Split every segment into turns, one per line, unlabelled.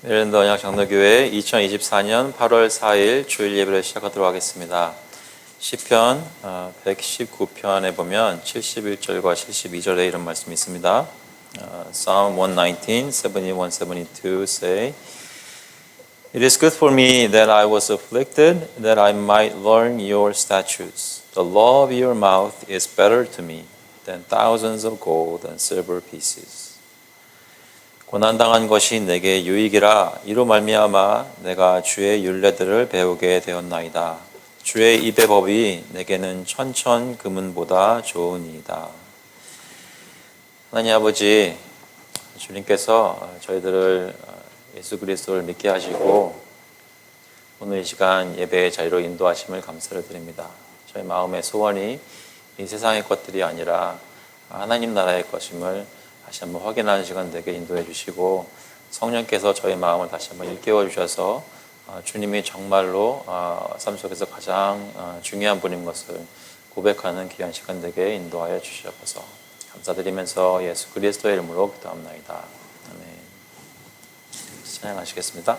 메릴랜드 언약장로교회 2024년 8월 4일 주일 예배를 시작하도록 하겠습니다. 시편 119편에 보면 71절과 72절에 이런 말씀이 있습니다. Psalm 119, 71, 72 say, It is good for me that I was afflicted, that I might learn your statutes. The law of your mouth is better to me than thousands of gold and silver pieces. 고난당한 것이 내게 유익이라 이로 말미암아 내가 주의 율례들을 배우게 되었나이다. 주의 입의 법이 내게는 천천 금은보다 좋으니이다. 하나님 아버지, 주님께서 저희들을 예수 그리스도를 믿게 하시고 오늘 이 시간 예배의 자리로 인도하심을 감사를 드립니다. 저희 마음의 소원이 이 세상의 것들이 아니라 하나님 나라의 것임을 다시 한번 확인하는 시간 되게 인도해 주시고 성령께서 저희 마음을 다시 한번 일깨워 주셔서 주님이 정말로 삶 속에서 가장 중요한 분인 것을 고백하는 귀한 시간 되게 인도하여 주시옵소서. 감사드리면서 예수 그리스도의 이름으로 기도합나이다. 아멘. 찬양하시겠습니다.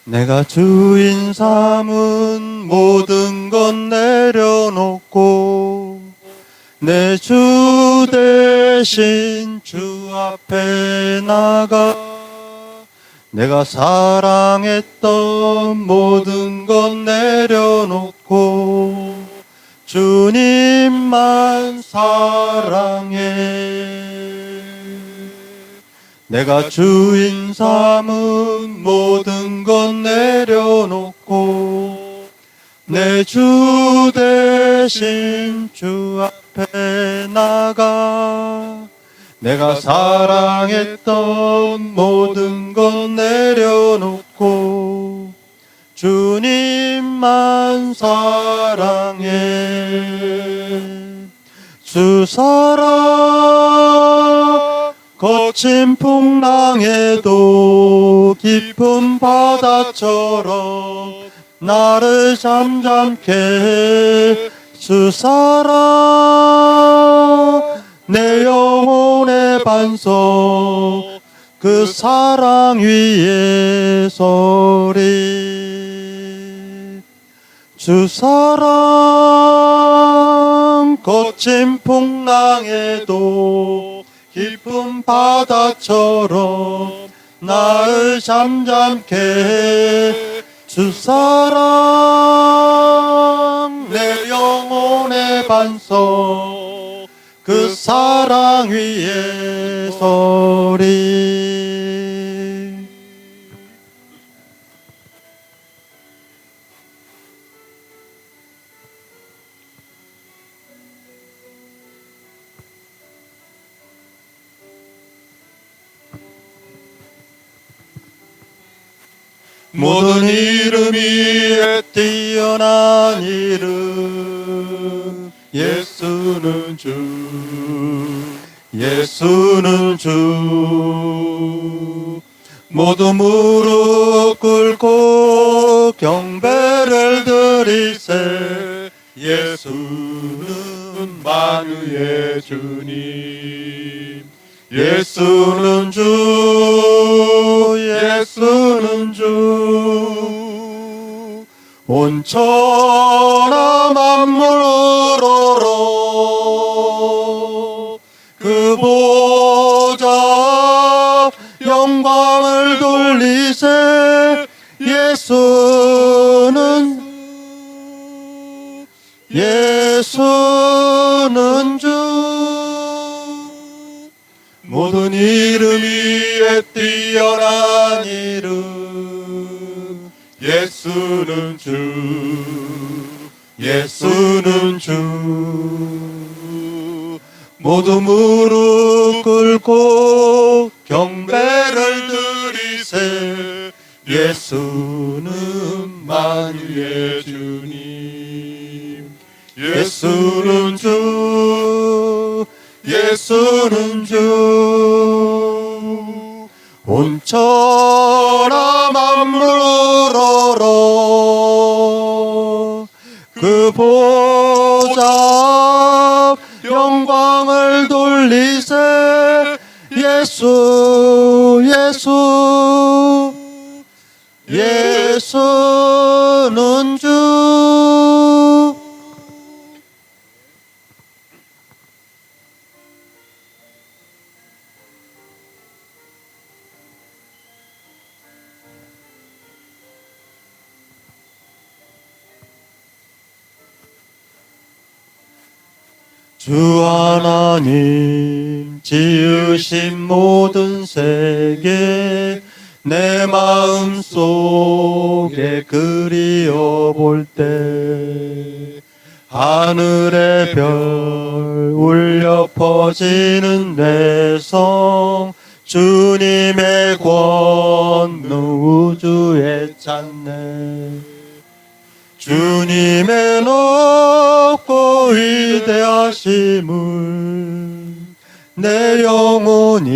내가 주인 삼은 모든 것 내려놓고 내 주 대신 주 앞에 나가 내가 사랑했던 모든 것 내려놓고 주님만 사랑해. 내가 주인 삼은 모든 것 내려놓고 내 주 대신 주 앞에 나가 내가 사랑했던 모든 것 내려놓고 주님만 사랑해. 주 사랑 거친 풍랑에도 깊은 바다처럼 나를 잠잠케 해. 주 사랑 내 영혼의 반석 그 사랑 위에 서리. 주 사랑 거친 풍랑에도 깊은 바다처럼 나를 잠잠케 해. 주 사랑 내 영혼의 반석 그 사랑 위에 서리. 모든 이름이 뛰어난 이름 예수는 주. 예수는 주. 모두 무릎 꿇고 경배를 드리세. 예수는 만유의 주님. 예수는 주. 예수는 주. 온 천하 만물 우러러 그 보좌 영광을 돌리세. 예수는 주. 모든 이름 위에 뛰어난 이름 예수는 주. 예수는 주. 모두 무릎 꿇고 경배를 예수는 만유의 주님. 예수는 주, 예수는 주. 온천하 만물어러 그 보좌 영광을 돌리세. 예수, 예수, 예수는 주. 주 하나님 지으신 모든 세계 내 마음 속에 그리워 볼 때 하늘의 별 울려 퍼지는 내성 주님의 권능 우주에 찾네. 주님의 높고 위대하심을 내 영혼이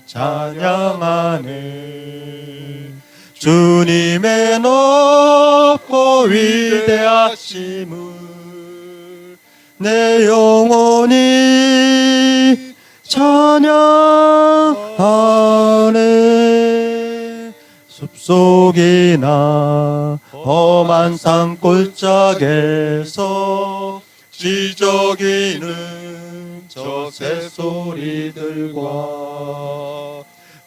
찬양하네. 주님의 높고 위대하심을 내 영혼이 찬양하네. 숲속이나 험한 산골짜기에서 지저귀는 저 새소리들과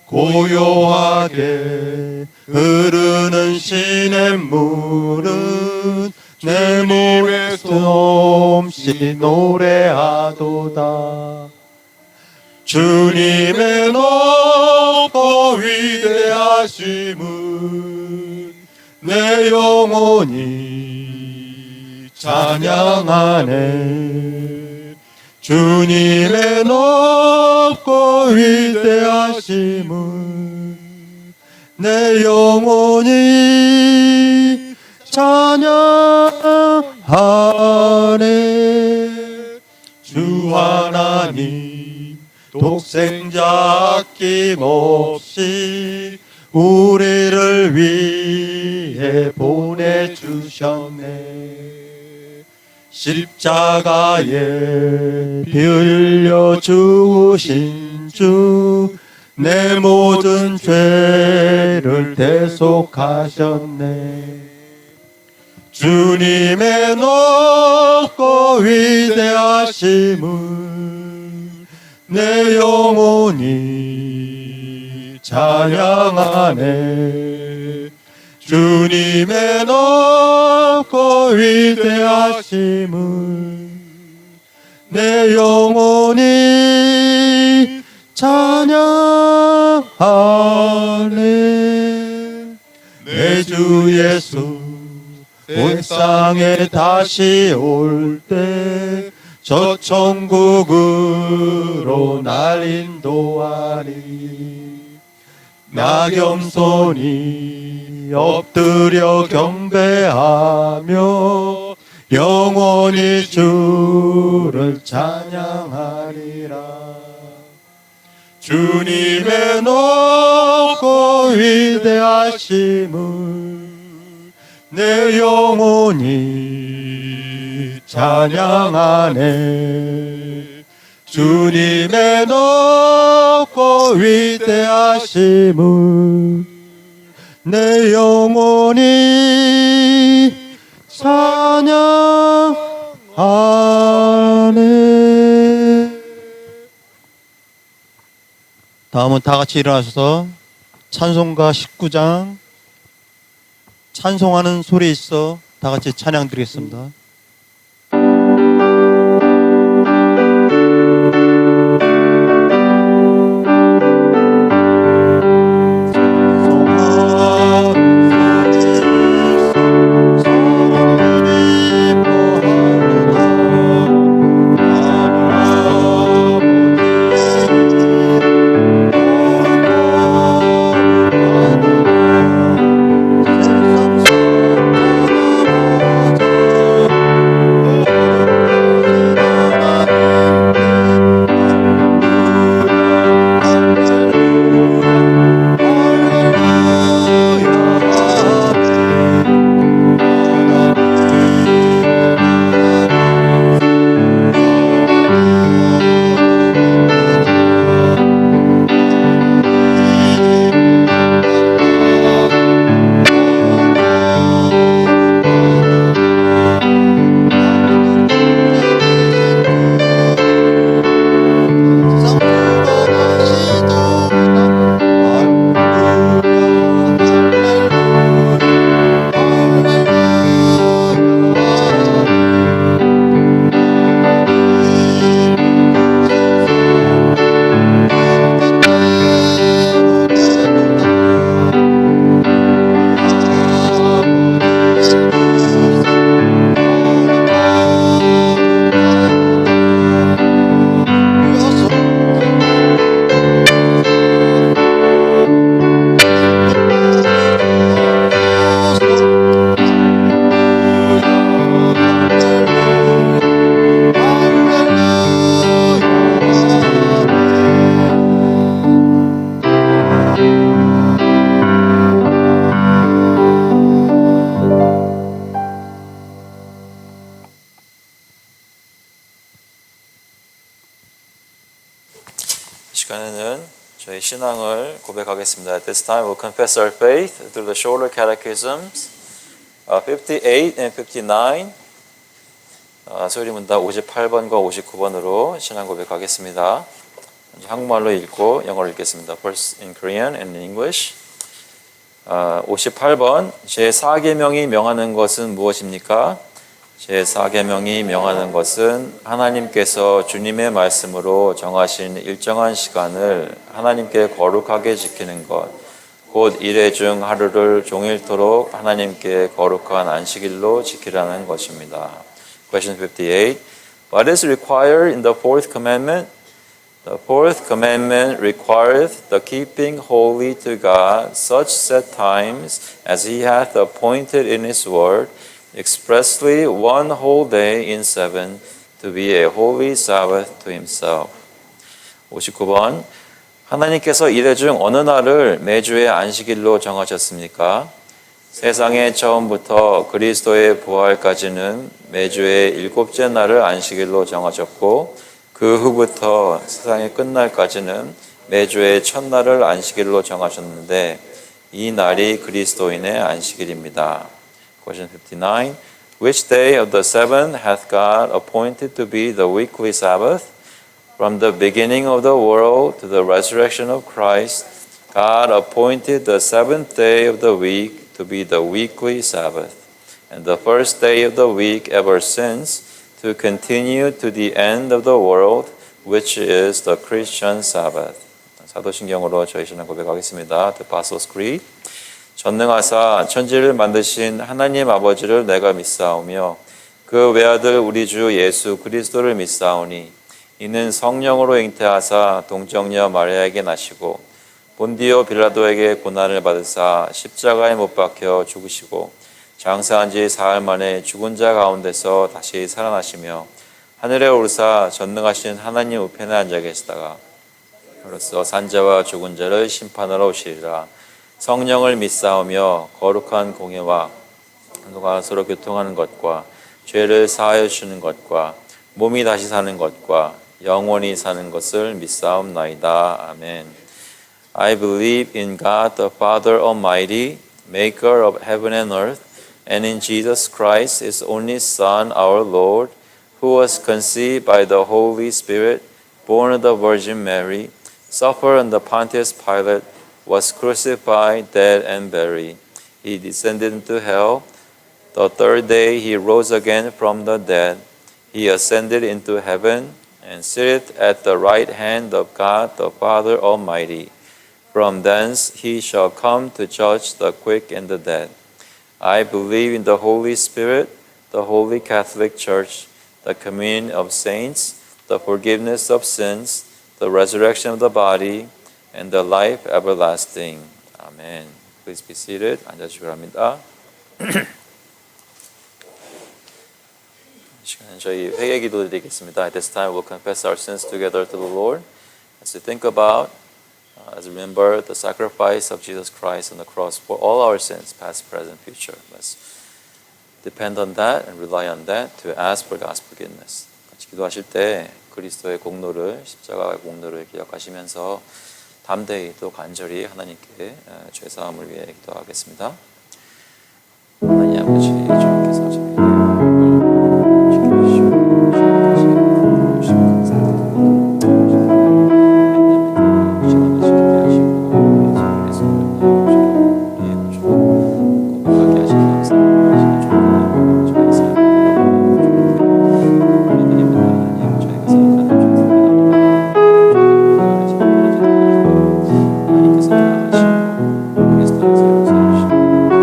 고요하게 흐르는 시냇물은 내 몸에 숨쉬 노래하도다. 주님의 높고 위대하심은 내 영혼이 찬양하네. 주님의 높고 위대하심은 내 영혼이 찬양하네. 주 하나님 독생자 아낌없이 우리를 위해 보내주셨네. 십자가에 피 흘려 죽으신 주 내 모든 죄를 대속하셨네. 주님의 높고 위대하심을 내 영혼이 찬양하네. 주님의 높고 위대하심을 내 영혼이 찬양하네. 내 주 예수 세상에 다시 올 때 저 천국으로 날 인도하리. 나 겸손히 엎드려 경배하며 영원히 주를 찬양하리라. 주님의 높고 위대하심을 내 영혼이 찬양하네. 주님의 높고 위대하심을 내 영혼이 찬양하네. 다음은 다 같이 일어나셔서 찬송가 19장 찬송하는 소리 있어 다 같이 찬양 드리겠습니다.
시간에는 저희 신앙을 고백하겠습니다. At this time we'll confess our faith through the shorter catechisms 58 and 59 소리문답 58번과 59번으로 신앙 고백하겠습니다. 먼저 한국말로 읽고 영어로 읽겠습니다. First in Korean and in English. 58번 제4계명이 명하는 것은 무엇입니까? 제4계명이 명하는 것은 하나님께서 주님의 말씀으로 정하신 일정한 시간을 하나님께 거룩하게 지키는 것, 곧 일회 중 하루를 종일토록 하나님께 거룩한 안식일로 지키라는 것입니다. Question 58. What is required in the fourth commandment? The fourth commandment requireth the keeping holy to God such set times as he hath appointed in his word, expressly one whole day in seven, to be a holy Sabbath to himself. 59번. 하나님께서 이래 중 어느 날을 매주의 안식일로 정하셨습니까? 세상의 처음부터 그리스도의 부활까지는 매주의 일곱째 날을 안식일로 정하셨고 그 후부터 세상의 끝날까지는 매주의 첫날을 안식일로 정하셨는데 이 날이 그리스도인의 안식일입니다. Question 59. Which day of the seven hath God appointed to be the weekly Sabbath? From the beginning of the world to the resurrection of Christ, God appointed the seventh day of the week to be the weekly Sabbath, and the first day of the week ever since to continue to the end of the world, which is the Christian Sabbath. 사도신경으로 저희 신앙 고백하겠습니다. The Apostles' Creed. 전능하사 천지를 만드신 하나님 아버지를 내가 믿사오며 그 외아들 우리 주 예수 그리스도를 믿사오니 이는 성령으로 잉태하사 동정녀 마리아에게 나시고 본디오 빌라도에게 고난을 받으사 십자가에 못 박혀 죽으시고 장사한 지 사흘 만에 죽은 자 가운데서 다시 살아나시며 하늘에 오르사 전능하신 하나님 우편에 앉아 계시다가 그로써 산자와 죽은 자를 심판하러 오시리라. 성령을 믿사오며 거룩한 공예와 누가 서로 교통하는 것과 죄를 사하여 주시는 것과 몸이 다시 사는 것과 영원히 사는 것을 믿사옵나이다. 아멘. I believe in God the Father Almighty, maker of heaven and earth, and in Jesus Christ, his only Son, our Lord, who was conceived by the Holy Spirit, born of the Virgin Mary, suffered under Pontius Pilate, was crucified, dead, and buried. He descended into hell. The third day he rose again from the dead. He ascended into heaven and sitteth at the right hand of God the Father Almighty. From thence he shall come to judge the quick and the dead. I believe in the Holy Spirit, the Holy Catholic Church, the communion of saints, the forgiveness of sins, the resurrection of the body, and the life everlasting. Amen. Please be seated. 앉아주시기 바랍니다. 이 시간은 저희 회개 기도 드리겠습니다. At this time we'll confess our sins together to the Lord. As we think about, as we remember the sacrifice of Jesus Christ on the cross for all our sins, past, present, future. Let's depend on that and rely on that to ask for God's forgiveness. 같이 기도하실 때 그리스도의 공로를, 십자가의 공로를 기억하시면서 담대히 또 간절히 하나님께 죄사함을 위해 기도하겠습니다. 하나님 아버지 주님께서 저희의 복을 지켜주시고 주님 감사드립니다. 맨날 시간을 지키게 하시고 예수님께서 우리의 구주 고백하게 하시기 감사합니다. 저희 삶을 올려드립니다. 하나님 저희가 생각하는 하나님께서 다 하시고 그리스도의 새로 세우시고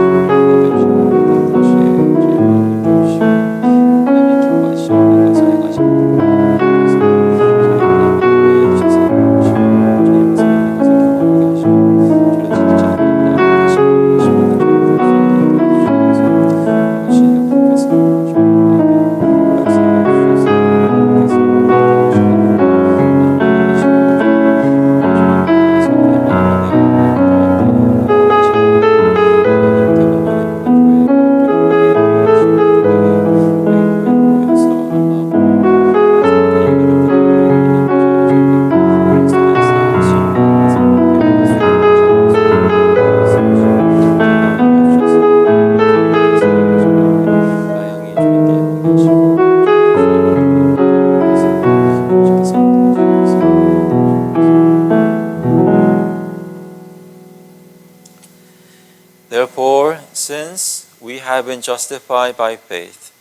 have been justified by faith,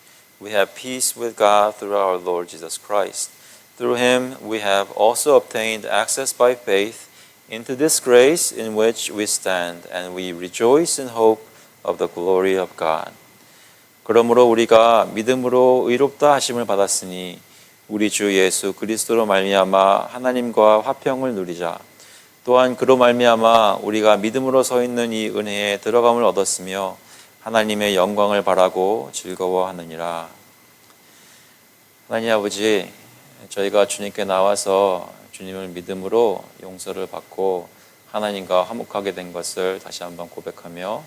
we have peace with God through our Lord Jesus Christ. Through him we have also obtained access by faith into this grace in which we stand, and we rejoice in hope of the glory of God. 그러므로 우리가 믿음으로 의롭다 하심을 받았으니 우리 주 예수 그리스도로 말미암아 하나님과 화평을 누리자. 또한 그로 말미암아 우리가 믿음으로 서 있는 이 은혜에 들어감을 얻었으며 하나님의 영광을 바라고 즐거워하느니라. 하나님 아버지, 저희가 주님께 나와서 주님을 믿음으로 용서를 받고 하나님과 화목하게 된 것을 다시 한번 고백하며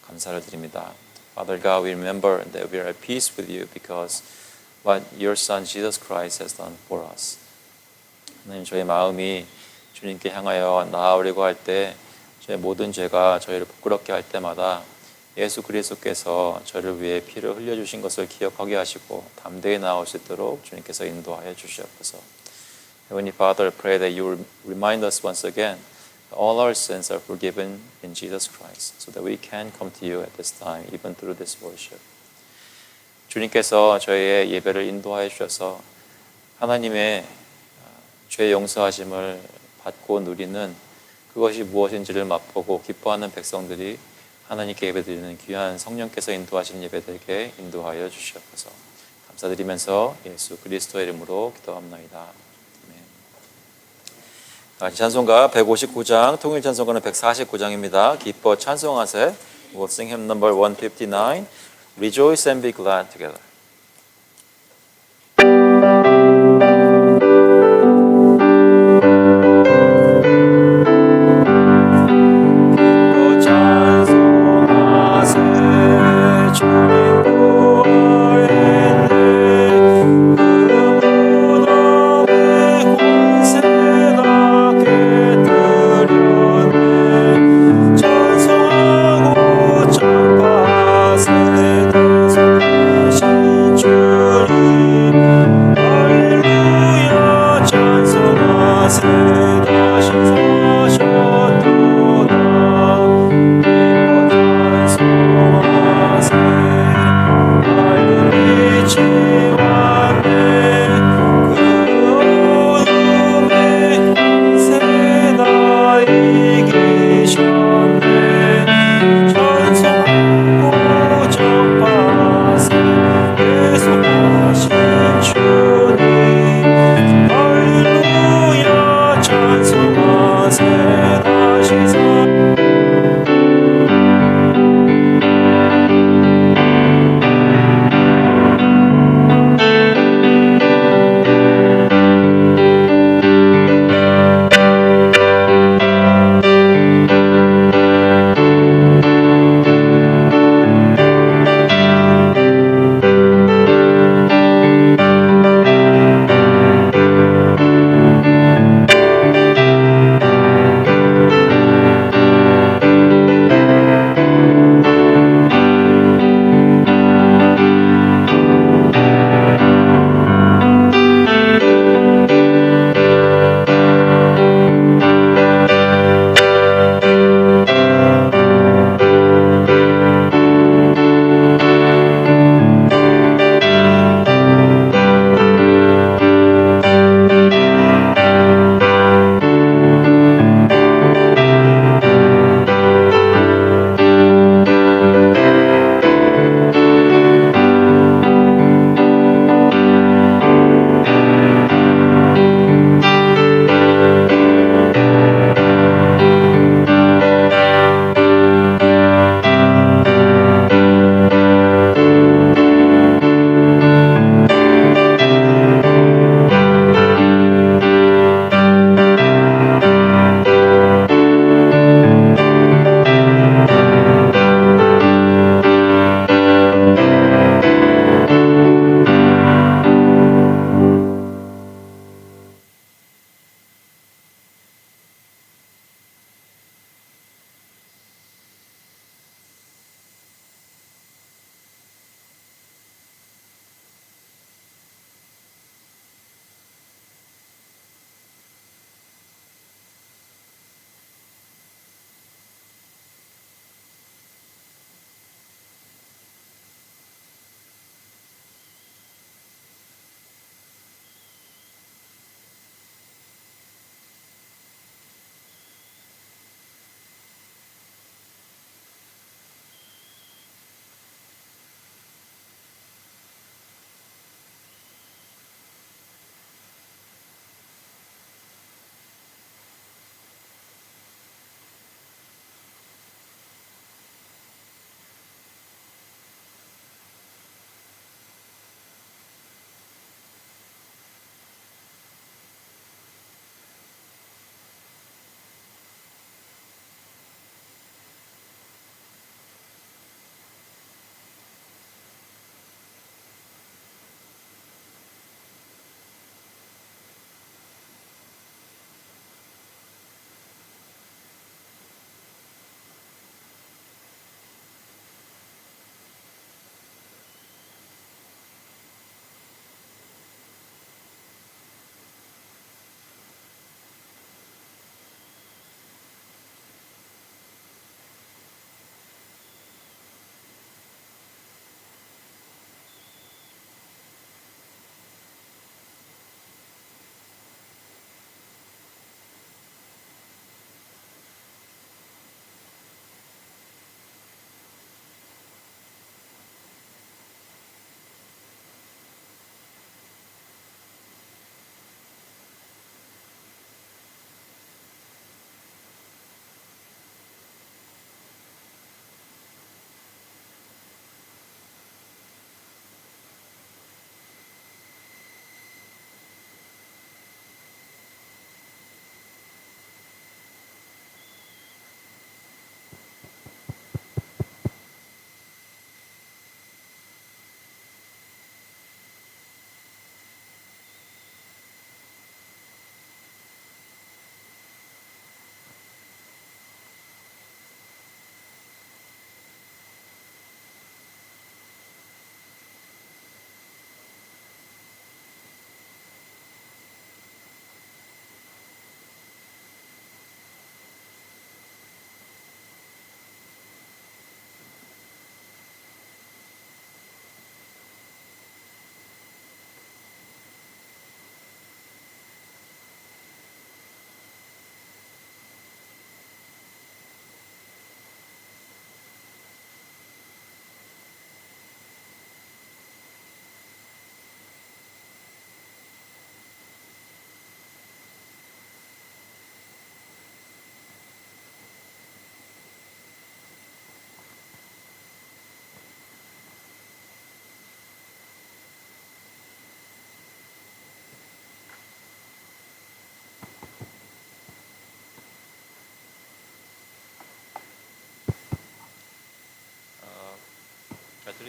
감사를 드립니다. Father God, we remember that we are at peace with you because what your Son Jesus Christ has done for us. 하나님, 저희 마음이 주님께 향하여 나아오려고 할 때 저의 모든 죄가 저희를 부끄럽게 할 때마다 예수 그리스도께서 저를 위해 피를 흘려주신 것을 기억하게 하시고 담대히 나올 수 있도록 주님께서 인도하여 주시옵소서. Heavenly Father, I pray that you will remind us once again that all our sins are forgiven in Jesus Christ so that we can come to you at this time, even through this worship. 주님께서 저희의 예배를 인도하여 주셔서 하나님의 죄 용서하심을 받고 누리는 그것이 무엇인지를 맛보고 기뻐하는 백성들이 하나님께 예배드리는 귀한 성령께서 인도하시는 예배들에게 인도하여 주시옵소서. 감사드리면서 예수 그리스도의 이름으로 기도합나이다. 찬송가 159장, 통일 찬송가는 149장입니다. 기뻐 찬송하세. We'll sing hymn number 159. Rejoice and be glad together.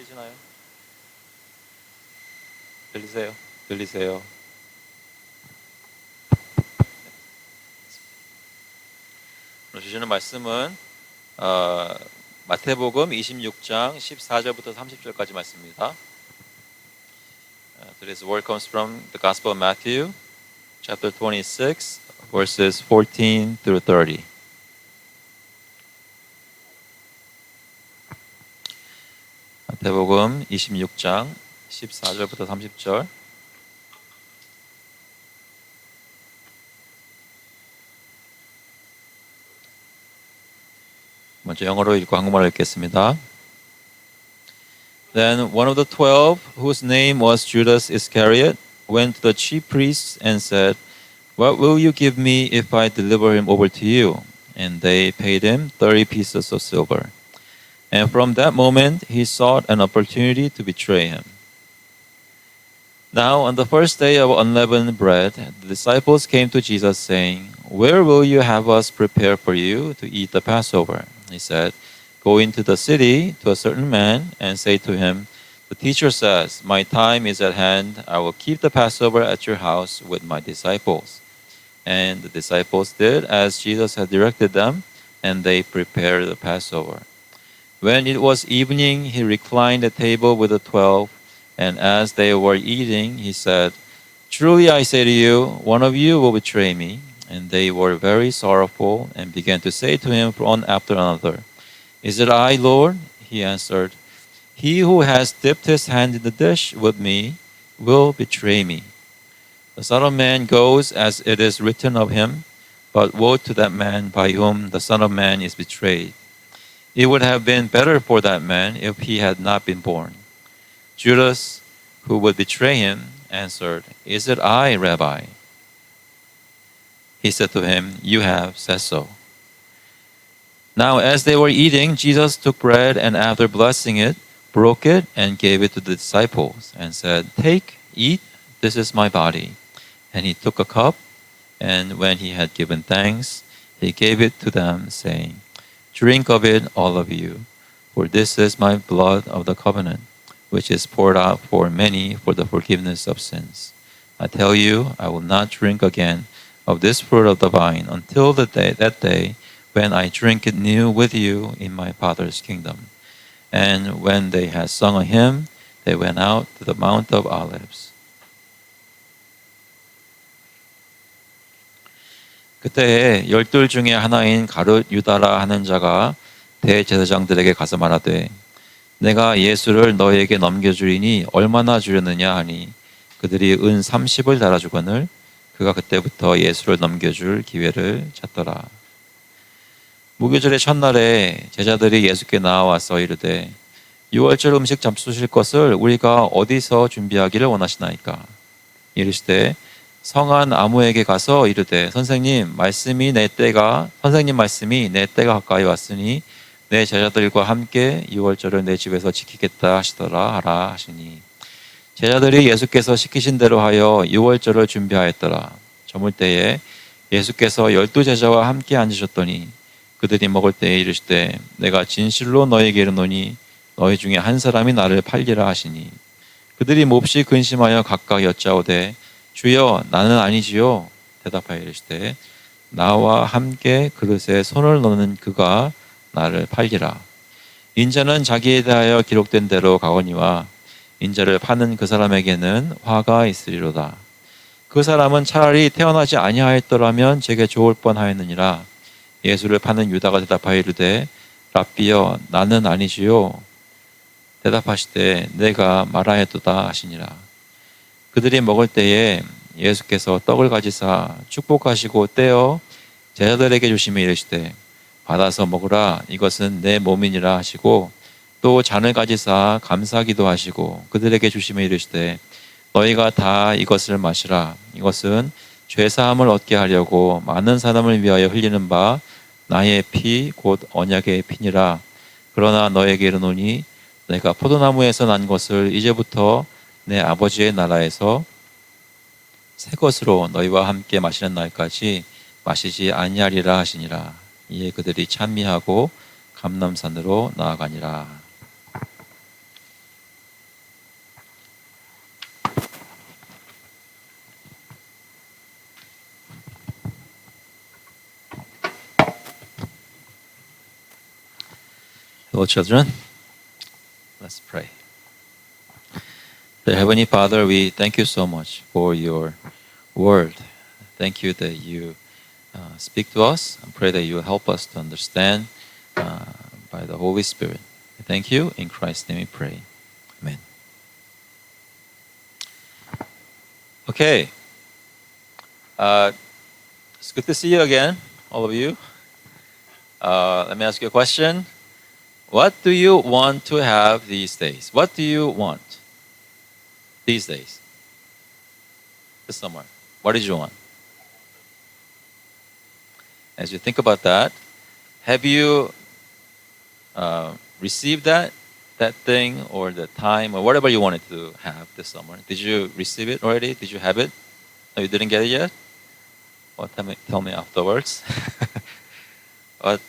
들리시나요? 들리세요? 들리세요? 오늘 주시는 말씀은 마태복음 26장 14절부터 30절까지 말씀입니다. Today's word comes from the Gospel of Matthew, chapter 26, verses 14 through 30. 마태복음 26장 14절부터 30절. 먼저 영어로 읽고 한국말로 읽겠습니다. Then one of the 12, whose name was Judas Iscariot, went to the chief priests and said, "What will you give me if I deliver him over to you?" And they paid him 30 pieces of silver. And from that moment he sought an opportunity to betray him. Now on the first day of unleavened bread, the disciples came to Jesus saying, "Where will you have us prepare for you to eat the Passover?" He said, "Go into the city to a certain man and say to him, 'The teacher says, my time is at hand. I will keep the Passover at your house with my disciples.'" And the disciples did as Jesus had directed them, and they prepared the Passover. When it was evening, he reclined at table with the 12, and as they were eating, he said, "Truly I say to you, one of you will betray me." And they were very sorrowful and began to say to him one after another, "Is it I, Lord?" He answered, "He who has dipped his hand in the dish with me will betray me. The Son of Man goes as it is written of him, but woe to that man by whom the Son of Man is betrayed. It would have been better for that man if he had not been born." Judas, who would betray him, answered, "Is it I, Rabbi?" He said to him, "You have said so." Now as they were eating, Jesus took bread and after blessing it, broke it and gave it to the disciples and said, "Take, eat, this is my body." And he took a cup, and when he had given thanks, he gave it to them, saying, "Drink of it, all of you, for this is my blood of the covenant, which is poured out for many for the forgiveness of sins. I tell you, I will not drink again of this fruit of the vine until that day when I drink it new with you in my Father's kingdom." And when they had sung a hymn, they went out to the Mount of Olives. 그때에 12 중에 하나인 가룟 유다라 하는 자가 대제사장들에게 가서 말하되, "내가 예수를 너희에게 넘겨주리니 얼마나 주려느냐 하니, 그들이 은 30을 달아주거늘 그가 그때부터 예수를 넘겨줄 기회를 찾더라. 무교절의 첫날에 제자들이 예수께 나와서 이르되, "유월절 음식 잡수실 것을 우리가 어디서 준비하기를 원하시나이까?" 이르시되, 성한 아무에게 가서 이르되, 선생님 말씀이 내 때가 가까이 왔으니 내 제자들과 함께 유월절을 내 집에서 지키겠다 하시더라 하라 하시니, 제자들이 예수께서 시키신 대로 하여 유월절을 준비하였더라. 저물 때에 예수께서 12 제자와 함께 앉으셨더니 그들이 먹을 때에 이르시되, "내가 진실로 너희에게 이르노니 너희 중에 한 사람이 나를 팔리라 하시니, 그들이 몹시 근심하여 각각 여짜오되, 주여 나는 아니지요. 대답하여 이르시되, 나와 함께 그릇에 손을 넣는 그가 나를 팔리라. 인자는 자기에 대하여 기록된 대로 가거니와 인자를 파는 그 사람에게는 화가 있으리로다. 그 사람은 차라리 태어나지 아니하였더라면 제게 좋을 뻔하였느니라." 예수를 파는 유다가 대답하여 이르되, "랍비여 나는 아니지요." 대답하시되, "내가 말하였도다" 하시니라. 그들이 먹을 때에 예수께서 떡을 가지사 축복하시고 떼어 제자들에게 주시며 이르시되, "받아서 먹으라, 이것은 내 몸이니라" 하시고, 또 잔을 가지사 감사기도 하시고 그들에게 주시며 이르시되, "너희가 다 이것을 마시라. 이것은 죄사함을 얻게 하려고 많은 사람을 위하여 흘리는 바 나의 피 곧 언약의 피니라. 그러나 너에게 이르노니 내가 포도나무에서 난 것을 이제부터 내 아버지의 나라에서 새 것으로 너희와 함께 마시는 날까지 마시지 아니하리라" 하시니라. 이에 그들이 찬미하고 감람산으로 나아가니라. Little children, let's pray. Dear Heavenly Father, we thank you so much for your word. Thank you that you speak to us. I pray that you will help us to understand by the Holy Spirit. Thank you. In Christ's name we pray. Amen. Okay. It's good to see you again, all of you. Let me ask you a question. What do you want to have these days? What do you want these days? This summer. What did you want? As you think about that, have you received that thing or the time or whatever you wanted to have this summer? Did you receive it already? Did you have it? No, you didn't get it yet? Well, tell me afterwards. But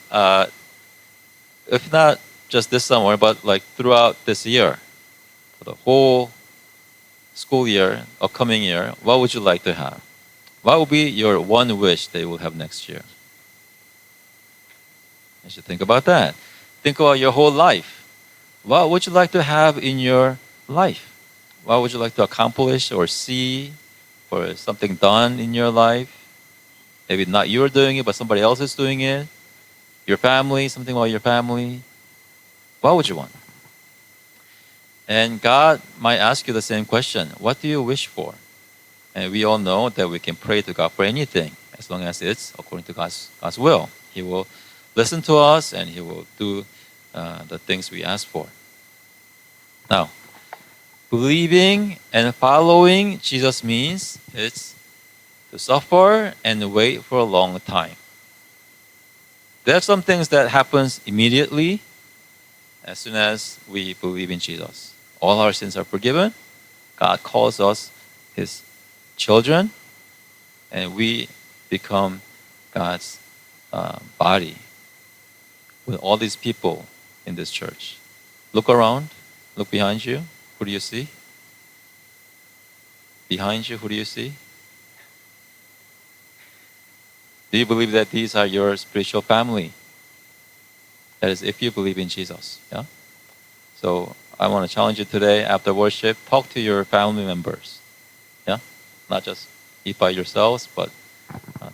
if not just this summer, but like throughout this year, for the whole school year, upcoming year, what would you like to have? What would be your one wish that you will have next year? You should think about that. Think about your whole life. What would you like to have in your life? What would you like to accomplish or see or something done in your life? Maybe not you're doing it, but somebody else is doing it. Your family, something about your family. What would you want? And God might ask you the same question. What do you wish for? And we all know that we can pray to God for anything as long as it's according to God's will. He will listen to us and He will do the things we ask for. Now, believing and following Jesus means it's to suffer and wait for a long time. There are some things that happens immediately as soon as we believe in Jesus. All our sins are forgiven. God calls us His children, and we become God's body with all these people in this church. Look around. Look behind you. Who do you see? Behind you, who do you see? Do you believe that these are your spiritual family? That is, if you believe in Jesus. Yeah. So I want to challenge you today. After worship, talk to your family members. Yeah, not just eat by yourselves, but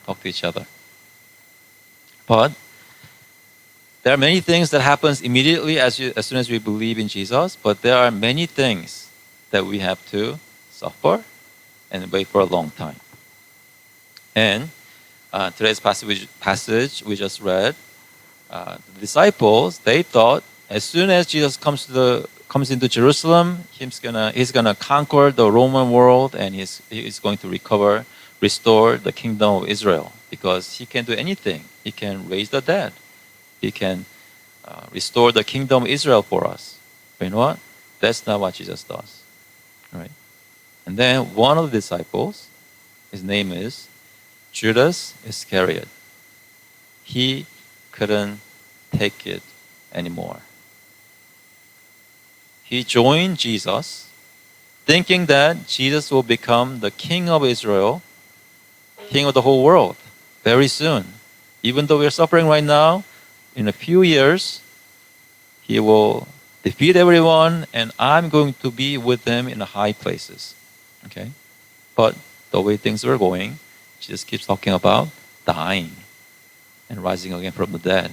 talk to each other. But there are many things that happens immediately as soon as we believe in Jesus. But there are many things that we have to suffer and wait for a long time. And today's passage we just read, the disciples, they thought as soon as Jesus comes into Jerusalem, he's gonna conquer the Roman world and he's going to restore the kingdom of Israel, because he can do anything. He can raise the dead. He can restore the kingdom of Israel for us. But you know what? That's not what Jesus does. Right? And then one of the disciples, his name is Judas Iscariot. He couldn't take it anymore. He joined Jesus, thinking that Jesus will become the king of Israel, king of the whole world, very soon. Even though we're suffering right now, in a few years, he will defeat everyone, and I'm going to be with them in the high places. Okay? But the way things were going, Jesus keeps talking about dying and rising again from the dead.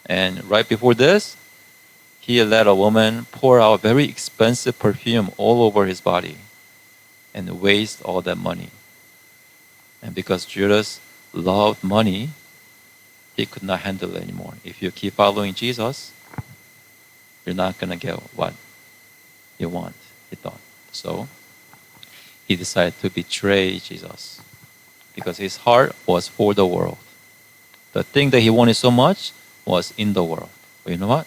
And right before this, he let a woman pour out very expensive perfume all over his body and waste all that money. And because Judas loved money, he could not handle it anymore. If you keep following Jesus, you're not going to get what you want, he thought. So he decided to betray Jesus because his heart was for the world. The thing that he wanted so much was in the world. But you know what?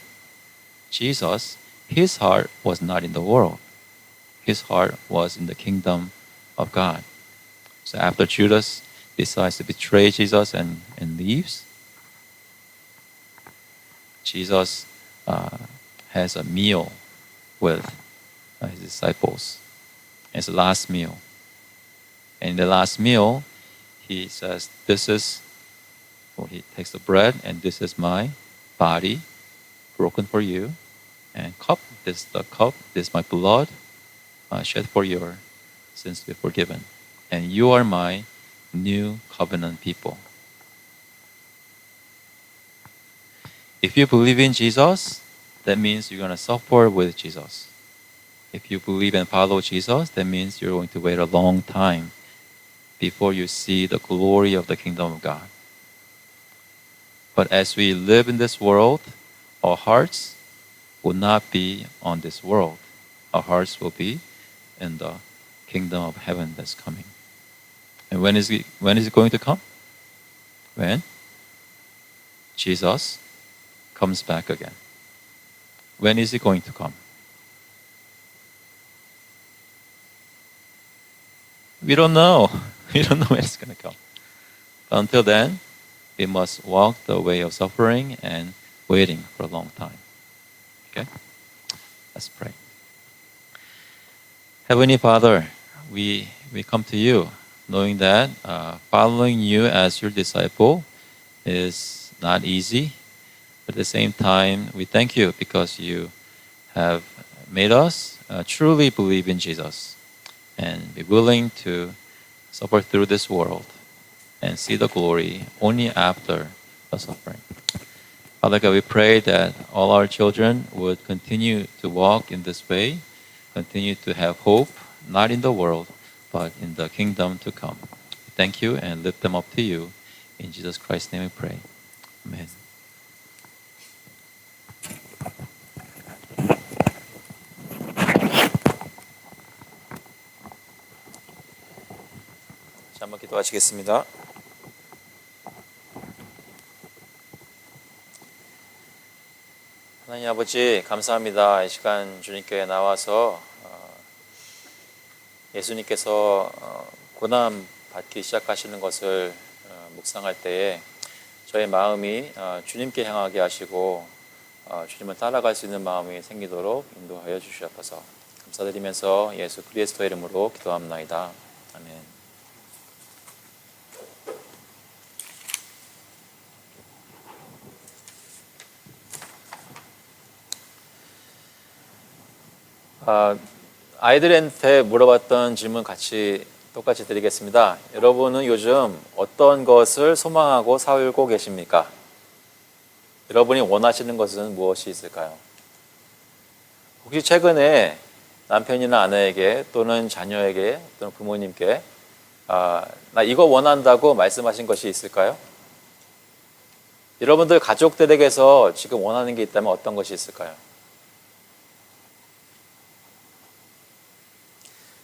Jesus, his heart was not in the world. His heart was in the kingdom of God. So after Judas decides to betray Jesus and leaves, Jesus has a meal with his disciples. It's the last meal. And in the last meal, he says, he takes the bread, and this is my body broken for you, and cup, this the cup, this my blood shed for your sins to be forgiven. And you are my new covenant people. If you believe in Jesus, that means you're going to suffer with Jesus. If you believe and follow Jesus, that means you're going to wait a long time before you see the glory of the kingdom of God. But as we live in this world, our hearts will not be on this world. Our hearts will be in the kingdom of heaven that's coming. And when is it going to come? When Jesus comes back again. When is he going to come? We don't know. We don't know when it's going to come. But until then, we must walk the way of suffering and waiting for a long time. Okay? Let's pray. Heavenly Father, we come to you knowing that following you as your disciple is not easy. But at the same time, we thank you because you have made us truly believe in Jesus and be willing to suffer through this world and see the glory only after the suffering. Father God, we pray that all our children would continue to walk in this way, continue to have hope, not in the world, but in the kingdom to come. Thank you and lift them up to you. In Jesus Christ's name we pray. Amen. 자, 한번 기도하시겠습니다. 하나님 아버지 감사합니다. 이 시간 주님께 나와서 예수님께서 고난 받기 시작하시는 것을 묵상할 때에 저의 마음이 주님께 향하게 하시고 주님을 따라갈 수 있는 마음이 생기도록 인도하여 주시옵소서. 감사드리면서 예수 그리스도의 이름으로 기도합나이다. 아멘. 아이들한테 물어봤던 질문 똑같이 드리겠습니다. 여러분은 요즘 어떤 것을 소망하고 살고 계십니까? 여러분이 원하시는 것은 무엇이 있을까요? 혹시 최근에 남편이나 아내에게 또는 자녀에게 또는 부모님께 나 이거 원한다고 말씀하신 것이 있을까요? 여러분들 가족들에게서 지금 원하는 게 있다면 어떤 것이 있을까요?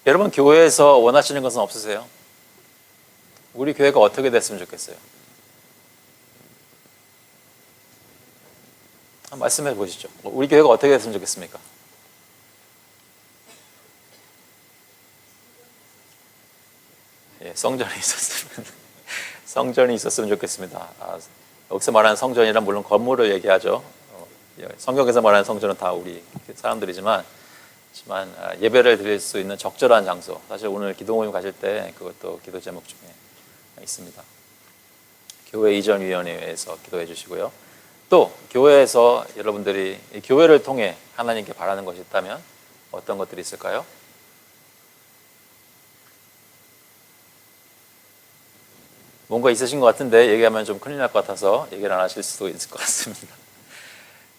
여러분 교회에서 원하시는 것은 없으세요? 우리 교회가 어떻게 됐으면 좋겠어요? 한번 말씀해 보시죠. 우리 교회가 어떻게 됐으면 좋겠습니까? 예, 성전이 있었으면 좋겠습니다. 여기서 말하는 성전이란 물론 건물을 얘기하죠. 성경에서 말하는 성전은 다 우리 사람들이지만 예배를 드릴 수 있는 적절한 장소. 사실 오늘 기도 모임 가실 때 그것도 기도 제목 중에 있습니다. 교회 이전위원회에서 기도해 주시고요. 또 교회에서 여러분들이 이 교회를 통해 하나님께 바라는 것이 있다면 어떤 것들이 있을까요? 뭔가 있으신 것 같은데 얘기하면 좀 큰일 날 것 같아서 얘기를 안 하실 수도 있을 것 같습니다.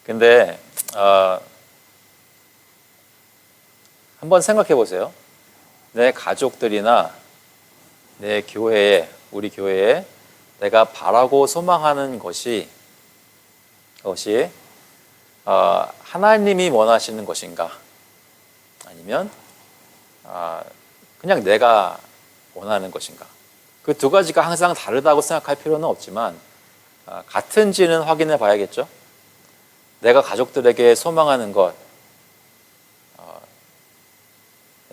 근데 한번 생각해 보세요. 내 가족들이나 내 교회에, 우리 교회에 내가 바라고 소망하는 것이 하나님이 원하시는 것인가? 아니면 그냥 내가 원하는 것인가? 그 두 가지가 항상 다르다고 생각할 필요는 없지만 같은지는 확인해 봐야겠죠? 내가 가족들에게 소망하는 것,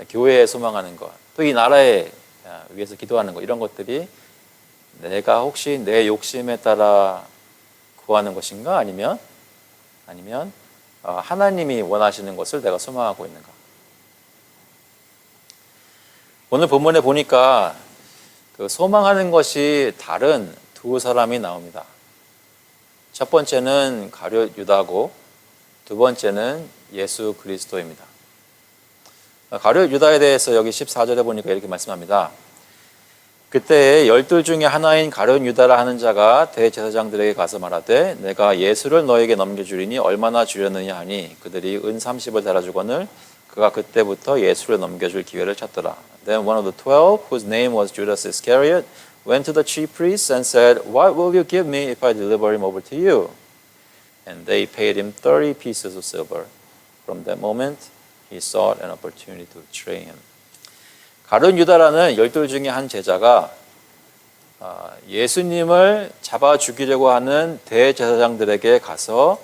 교회에 소망하는 것, 또 이 나라에 위해서 기도하는 것, 이런 것들이 내가 혹시 내 욕심에 따라 구하는 것인가? 아니면 하나님이 원하시는 것을 내가 소망하고 있는가? 오늘 본문에 보니까 그 소망하는 것이 다른 두 사람이 나옵니다. 첫 번째는 가룟 유다고 두 번째는 예수 그리스도입니다. 가룟 유다에 대해서 여기 14절에 보니까 이렇게 말씀합니다. 그때 12 중에 하나인 가룟 유다라 하는 자가 대제사장들에게 가서 말하되 내가 예수를 너에게 넘겨주리니 얼마나 주려느냐 하니 그들이 은 30을 달아주거늘 그가 그때부터 예수를 넘겨줄 기회를 찾더라. Then one of the 12, whose name was Judas Iscariot, went to the chief priests and said, What will you give me if I deliver him over to you? And they paid him 30 pieces of silver. From that moment, he sought an opportunity to betray him. 가룟 유다라는 12 중에 한 제자가 예수님을 잡아 죽이려고 하는 대제사장들에게 가서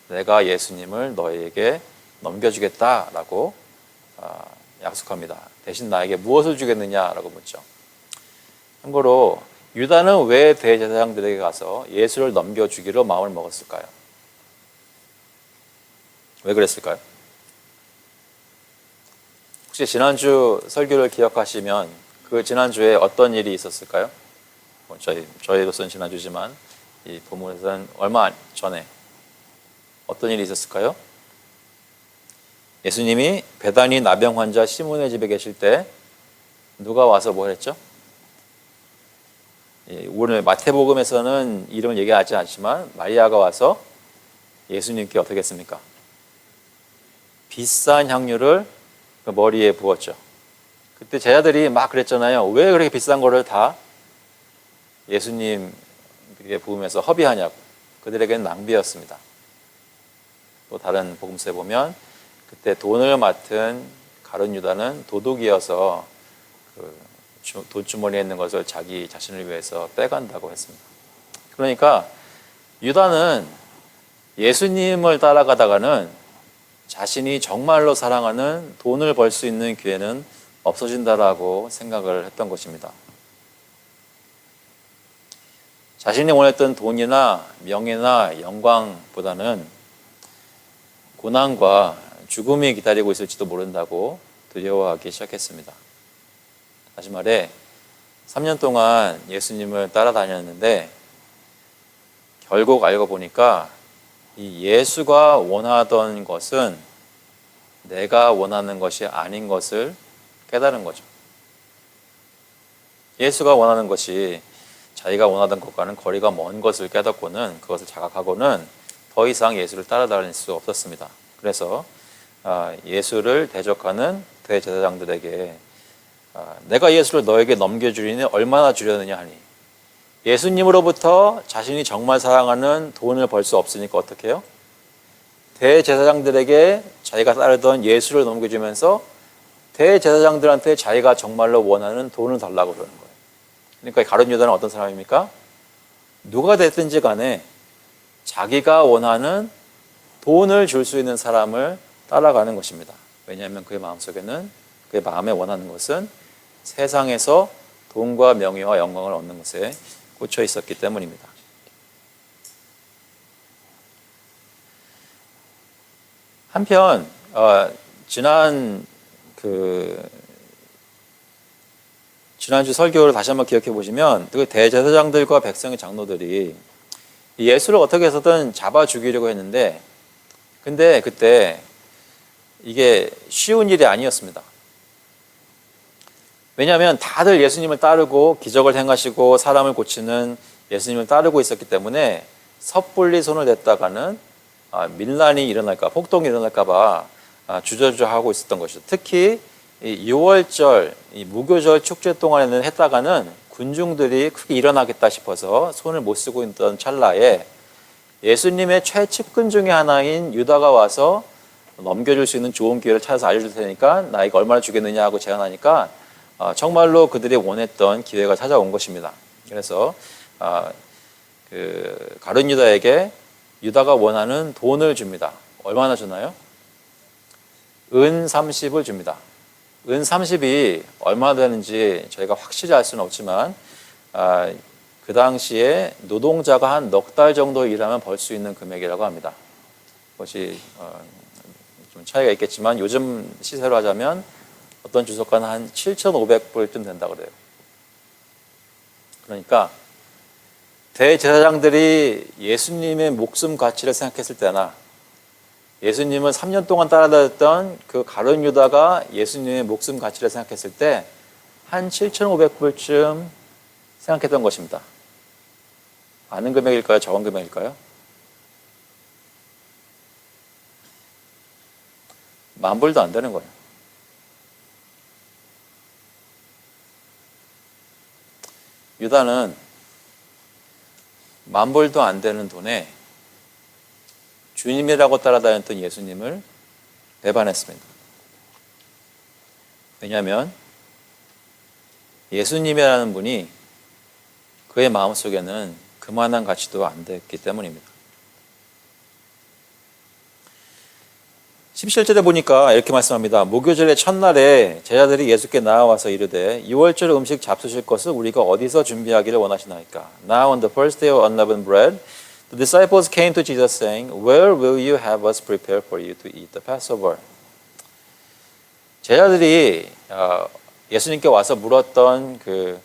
내가 예수님을 너희에게 넘겨주겠다라고 약속합니다. 대신 나에게 무엇을 주겠느냐라고 묻죠. 참고로 유다는 왜 대제사장들에게 가서 예수를 넘겨주기로 마음을 먹었을까요? 왜 그랬을까요? 혹시 지난주 설교를 기억하시면 그 지난주에 어떤 일이 있었을까요? 저희로서는 지난주지만 이 본문에서는 얼마 전에 어떤 일이 있었을까요? 예수님이 베다니 나병 환자 시몬의 집에 계실 때 누가 와서 뭘 했죠? 오늘 마태복음에서는 이름을 얘기하지 않지만 마리아가 와서 예수님께 어떻게 했습니까? 비싼 향유를 그 머리에 부었죠. 그때 제자들이 막 그랬잖아요. 왜 그렇게 비싼 거를 다 예수님에게 부으면서 허비하냐고. 그들에게는 낭비였습니다. 또 다른 복음서에 보면 그때 돈을 맡은 가룟 유다는 도둑이어서 그 돈주머니에 있는 것을 자기 자신을 위해서 빼간다고 했습니다. 그러니까 유다는 예수님을 따라가다가는 자신이 정말로 사랑하는 돈을 벌 수 있는 기회는 없어진다라고 생각을 했던 것입니다. 자신이 원했던 돈이나 명예나 영광보다는 고난과 죽음이 기다리고 있을지도 모른다고 두려워하기 시작했습니다. 다시 말해 3년 동안 예수님을 따라다녔는데 결국 알고 보니까 이 예수가 원하던 것은 내가 원하는 것이 아닌 것을 깨달은 거죠. 예수가 원하는 것이 자기가 원하던 것과는 거리가 먼 것을 깨닫고는 그것을 자각하고는 더 이상 예수를 따라다닐 수 없었습니다. 그래서 예수를 대적하는 대제사장들에게 내가 예수를 너에게 넘겨주리니 얼마나 주려느냐 하니 예수님으로부터 자신이 정말 사랑하는 돈을 벌 수 없으니까 어떻게 해요? 대제사장들에게 자기가 따르던 예수를 넘겨주면서 대제사장들한테 자기가 정말로 원하는 돈을 달라고 그러는 거예요. 그러니까 가룟 유다는 어떤 사람입니까? 누가 됐든지 간에 자기가 원하는 돈을 줄 수 있는 사람을 따라가는 것입니다. 왜냐하면 그의 마음속에는 그의 마음에 원하는 것은 세상에서 돈과 명예와 영광을 얻는 것에 꽂혀 있었기 때문입니다. 한편 지난주 설교를 다시 한번 기억해 보시면 그 대제사장들과 백성의 장로들이 예수를 어떻게 해서든 잡아 죽이려고 했는데 근데 그때 이게 쉬운 일이 아니었습니다. 왜냐하면 다들 예수님을 따르고 기적을 행하시고 사람을 고치는 예수님을 따르고 있었기 때문에 섣불리 손을 댔다가는 밀란이 일어날까, 폭동이 일어날까 봐 주저주저하고 있었던 것이죠. 특히 이 6월절, 이 무교절 축제 동안에는 했다가는 군중들이 크게 일어나겠다 싶어서 손을 못 쓰고 있던 찰나에 예수님의 최측근 중에 하나인 유다가 와서 넘겨줄 수 있는 좋은 기회를 찾아서 알려줄 테니까 나에게 얼마나 주겠느냐 하고 제안하니까 정말로 그들이 원했던 기회가 찾아온 것입니다. 그래서 가룟 유다에게 유다가 원하는 돈을 줍니다. 얼마나 주나요? 은 30을 줍니다. 은 30이 얼마나 되는지 저희가 확실히 알 수는 없지만 그 당시에 노동자가 한 넉 달 정도 일하면 벌 수 있는 금액이라고 합니다. 그것이 좀 차이가 있겠지만 요즘 시세로 하자면 어떤 주석가는 한 7,500불쯤 된다고 그래요. 그러니까 대제사장들이 예수님의 목숨 가치를 생각했을 때나 예수님을 3년 동안 따라다녔던 그 가룟 유다가 예수님의 목숨 가치를 생각했을 때 한 7,500불쯤 생각했던 것입니다. 많은 금액일까요? 적은 금액일까요? 만 불도 안 되는 거예요. 유다는 만 불도 안 되는 돈에 주님이라고 따라다녔던 예수님을 배반했습니다. 왜냐하면 예수님이라는 분이 그의 마음속에는 그만한 가치도 안 됐기 때문입니다. 17절에 보니까 이렇게 말씀합니다. 무교절의 첫날에 제자들이 예수께 나와서 이르되 유월절 음식 잡수실 것을 우리가 어디서 준비하기를 원하시나이까? Now on the first day of unleavened bread, the disciples came to Jesus saying, Where will you have us prepare for you to eat the Passover? 제자들이 예수님께 와서 물었던 그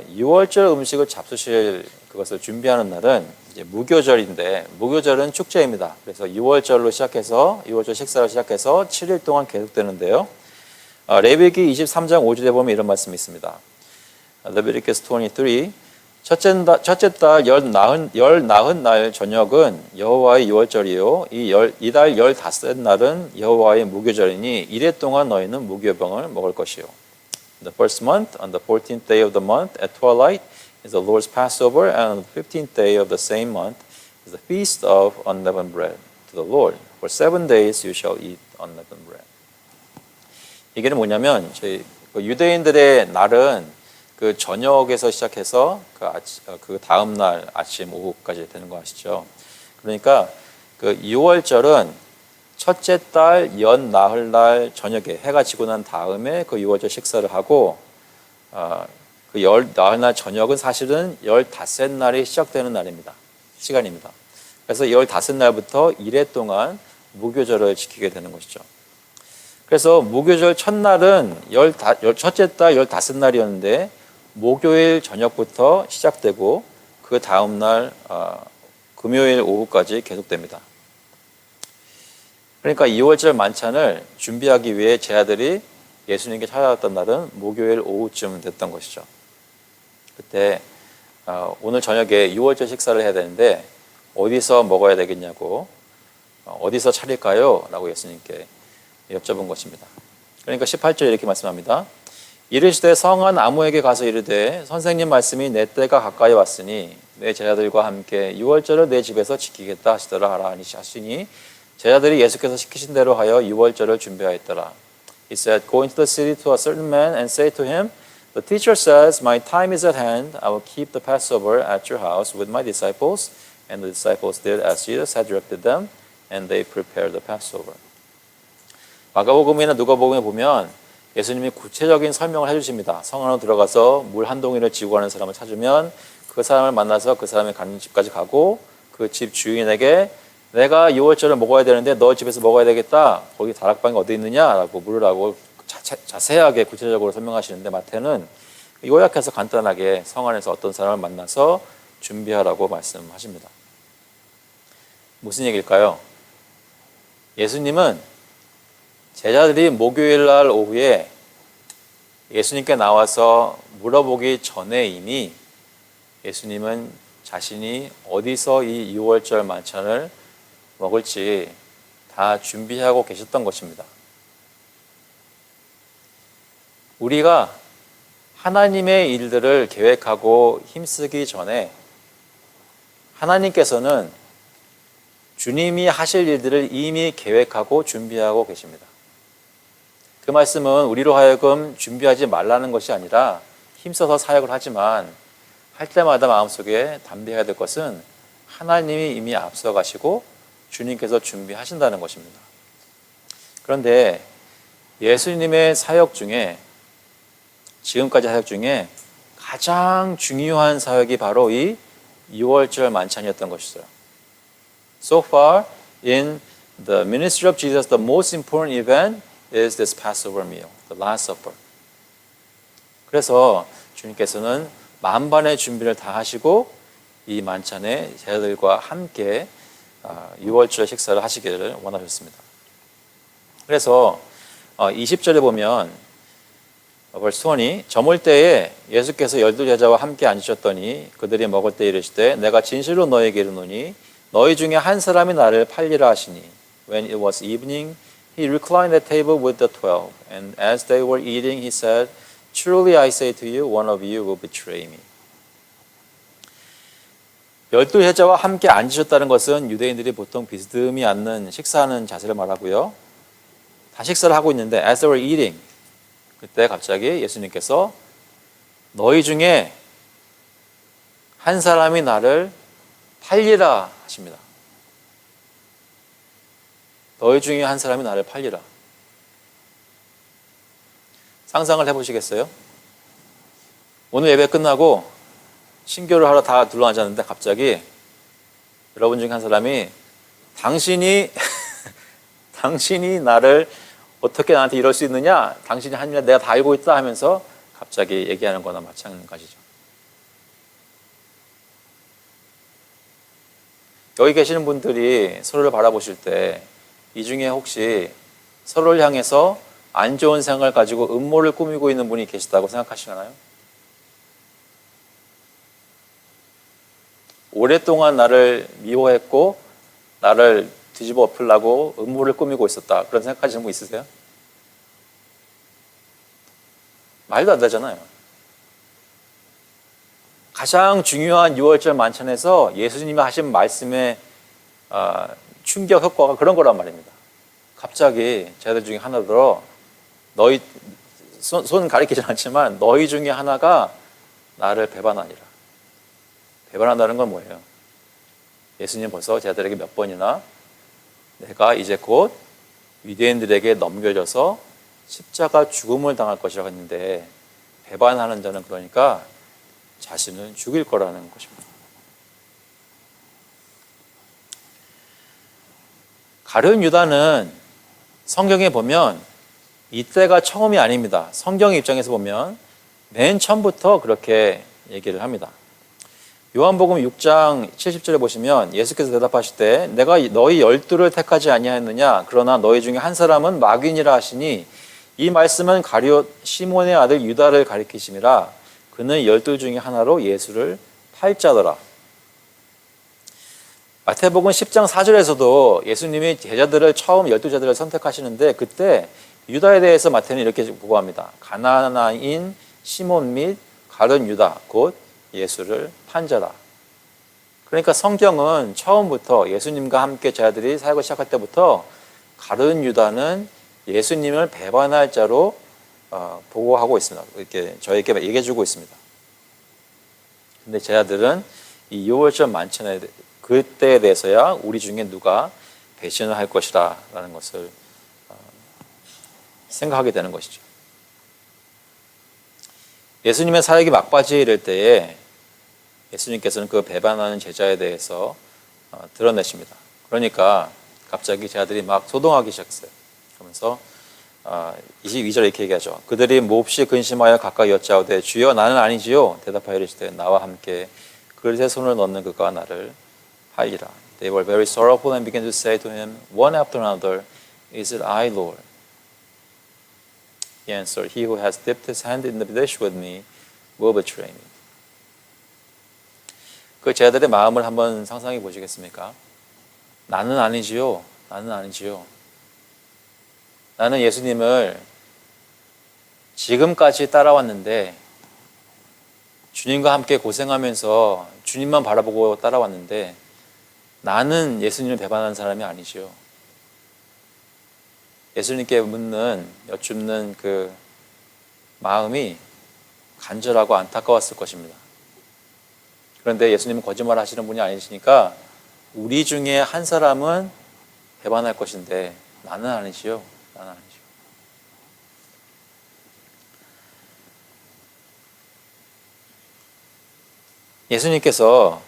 유월절 음식을 잡수실 그것을 준비하는 날은 이제 무교절인데 무교절은 축제입니다. 그래서 유월절로 시작해서 유월절 식사를 시작해서 7일 동안 계속되는데요. 레위기 23장 5절에 보면 이런 말씀이 있습니다. Leviticus 23 첫째 달 열 나흔 날 저녁은 여호와의 유월절이요 이달 15날은 여호와의 무교절이니 이래 동안 너희는 무교병을 먹을 것이요. The first month, on the 14th day of the month at twilight is the Lord's Passover, and on the 15th day of the same month is the feast of unleavened bread to the Lord. For 7 days you shall eat unleavened bread. 이게 뭐냐면 저희 유대인들의 날은 그 저녁에서 시작해서 그 다음 날 아침 오후까지 되는 거 아시죠? 그러니까 그 유월절은 첫째 달 연 나흘날 저녁에 해가 지고 난 다음에 그 유월절 식사를 하고 그 나흘날 저녁은 사실은 15날이 시작되는 날입니다. 시간입니다. 그래서 15날부터 이래 동안 무교절을 지키게 되는 것이죠. 그래서 무교절 첫날은 첫째 달 15날이었는데 목요일 저녁부터 시작되고 그 다음날 금요일 오후까지 계속됩니다. 그러니까 2월절 만찬을 준비하기 위해 제자들이 예수님께 찾아왔던 날은 목요일 오후쯤 됐던 것이죠. 그때 오늘 저녁에 6월절 식사를 해야 되는데 어디서 먹어야 되겠냐고 어디서 차릴까요? 라고 예수님께 여쭤본 것입니다. 그러니까 18절에 이렇게 말씀합니다. 이르시되 성한 아무에게 가서 이르되 선생님 말씀이 내 때가 가까이 왔으니 내 제자들과 함께 6월절을 내 집에서 지키겠다 하시더라 하라 하시니 제자들이 예수께서 시키신 대로 하여 6월절을 준비하였더라. He said, Go into the city to a certain man and say to him, The teacher says, My time is at hand. I will keep the Passover at your house with my disciples. And the disciples did as Jesus had directed them, and they prepared the Passover. 마가복음이나 누가복음에 보면 예수님이 구체적인 설명을 해주십니다. 성 안으로 들어가서 물 한 동이를 지고 가는 사람을 찾으면 그 사람을 만나서 그 사람이 가는 집까지 가고 그 집 주인에게 내가 6월절을 먹어야 되는데 너 집에서 먹어야 되겠다. 거기 다락방이 어디 있느냐라고 물으라고 자세하게 구체적으로 설명하시는데 마태는 요약해서 간단하게 성 안에서 어떤 사람을 만나서 준비하라고 말씀하십니다. 무슨 얘기일까요? 예수님은 제자들이 목요일 날 오후에 예수님께 나와서 물어보기 전에 이미 예수님은 자신이 어디서 이 6월절 만찬을 먹을지 다 준비하고 계셨던 것입니다. 우리가 하나님의 일들을 계획하고 힘쓰기 전에 하나님께서는 주님이 하실 일들을 이미 계획하고 준비하고 계십니다. 그 말씀은 우리로 하여금 준비하지 말라는 것이 아니라 힘써서 사역을 하지만 할 때마다 마음속에 담대해야 될 것은 하나님이 이미 앞서 가시고 주님께서 준비하신다는 것입니다. 그런데 예수님의 사역 중에 지금까지 사역 중에 가장 중요한 사역이 바로 이 6월절 만찬이었던 것이죠. So far in the ministry of Jesus, the most important event is this Passover meal, the Last Supper. 그래서 주님께서는 만반의 준비를 다 하시고 이 만찬에 제자들과 함께 유월절 식사를 하시기를 원하셨습니다. 그래서 20절에 보면 verse 20, 저물 때에 예수께서 12제자와 함께 앉으셨더니 그들이 먹을 때 이르시되 내가 진실로 너에게 이르노니 너희 중에 한 사람이 나를 팔리라 하시니 When it was evening he reclined at table with the 12 and as they were eating he said Truly I say to you one of you will betray me. 12제자와 함께 앉으셨다는 것은 유대인들이 보통 비스듬히 앉는 식사하는 자세를 말하고요. 다 식사를 하고 있는데 as they were eating 그때 갑자기 예수님께서 너희 중에 한 사람이 나를 팔리라 하십니다. 너희 중에 한 사람이 나를 팔리라. 상상을 해보시겠어요? 오늘 예배 끝나고 신교를 하러 다 둘러앉았는데 갑자기 여러분 중에 한 사람이 당신이 나를 어떻게 나한테 이럴 수 있느냐? 당신이 한 일 내가 다 알고 있다 하면서 갑자기 얘기하는 거나 마찬가지죠. 여기 계시는 분들이 서로를 바라보실 때 이 중에 혹시 서로를 향해서 안 좋은 생각을 가지고 음모를 꾸미고 있는 분이 계시다고 생각하시나요? 오랫동안 나를 미워했고 나를 뒤집어 엎으려고 음모를 꾸미고 있었다. 그런 생각하시는 분 있으세요? 말도 안 되잖아요. 가장 중요한 유월절 만찬에서 예수님이 하신 말씀의 충격 효과가 그런 거란 말입니다. 갑자기 제자들 중에 하나들어 너희 손 가리키진 않지만 너희 중에 하나가 나를 배반하니라. 배반한다는 건 뭐예요? 예수님 벌써 제자들에게 몇 번이나 내가 이제 곧 유대인들에게 넘겨져서 십자가 죽음을 당할 것이라고 했는데 배반하는 자는 그러니까 자신을 죽일 거라는 것입니다. 가룟 유다는 성경에 보면 이때가 처음이 아닙니다. 성경의 입장에서 보면 맨 처음부터 그렇게 얘기를 합니다. 요한복음 6장 70절에 보시면 예수께서 대답하실 때 내가 너희 12를 택하지 아니하였느냐 그러나 너희 중에 한 사람은 마귀니라 하시니 이 말씀은 가룟 시몬의 아들 유다를 가리키심이라 그는 12 중에 하나로 예수를 팔자더라. 마태복음 10장 4절에서도 예수님이 제자들을 처음 12제자들을 선택하시는데 그때 유다에 대해서 마태는 이렇게 보고합니다. 가나나인 시몬 및 가룟 유다 곧 예수를 판 자라. 그러니까 성경은 처음부터 예수님과 함께 제자들이 사역을 시작할 때부터 가룟 유다는 예수님을 배반할 자로 보고하고 있습니다. 이렇게 저에게 얘기해주고 있습니다. 근데 제자들은 이 유월절 만찬에 그때에 대해서야 우리 중에 누가 배신을 할 것이라 라는 것을 생각하게 되는 것이죠. 예수님의 사역이 막바지에 이를 때에 예수님께서는 그 배반하는 제자에 대해서 드러내십니다. 그러니까 갑자기 제자들이 막 소동하기 시작했어요. 그러면서 22절에 이렇게 얘기하죠. 그들이 몹시 근심하여 가까이 여짜오되 주여 나는 아니지요. 대답하여 이르시되 나와 함께 그릇에 손을 넣는 그가 나를 팔리라. They were very sorrowful and began to say to him one after another, Is it I, Lord? He answered, He who has dipped his hand in the dish with me will betray me. 그 제자들의 마음을 한번 상상해 보시겠습니까? 나는 아니지요. 나는 아니지요. 나는 예수님을 지금까지 따라왔는데 주님과 함께 고생하면서 주님만 바라보고 따라왔는데 나는 예수님을 배반하는 사람이 아니지요. 예수님께 여쭙는 그 마음이 간절하고 안타까웠을 것입니다. 그런데 예수님은 거짓말 하시는 분이 아니시니까 우리 중에 한 사람은 배반할 것인데 나는 아니지요. 나는 아니지요. 예수님께서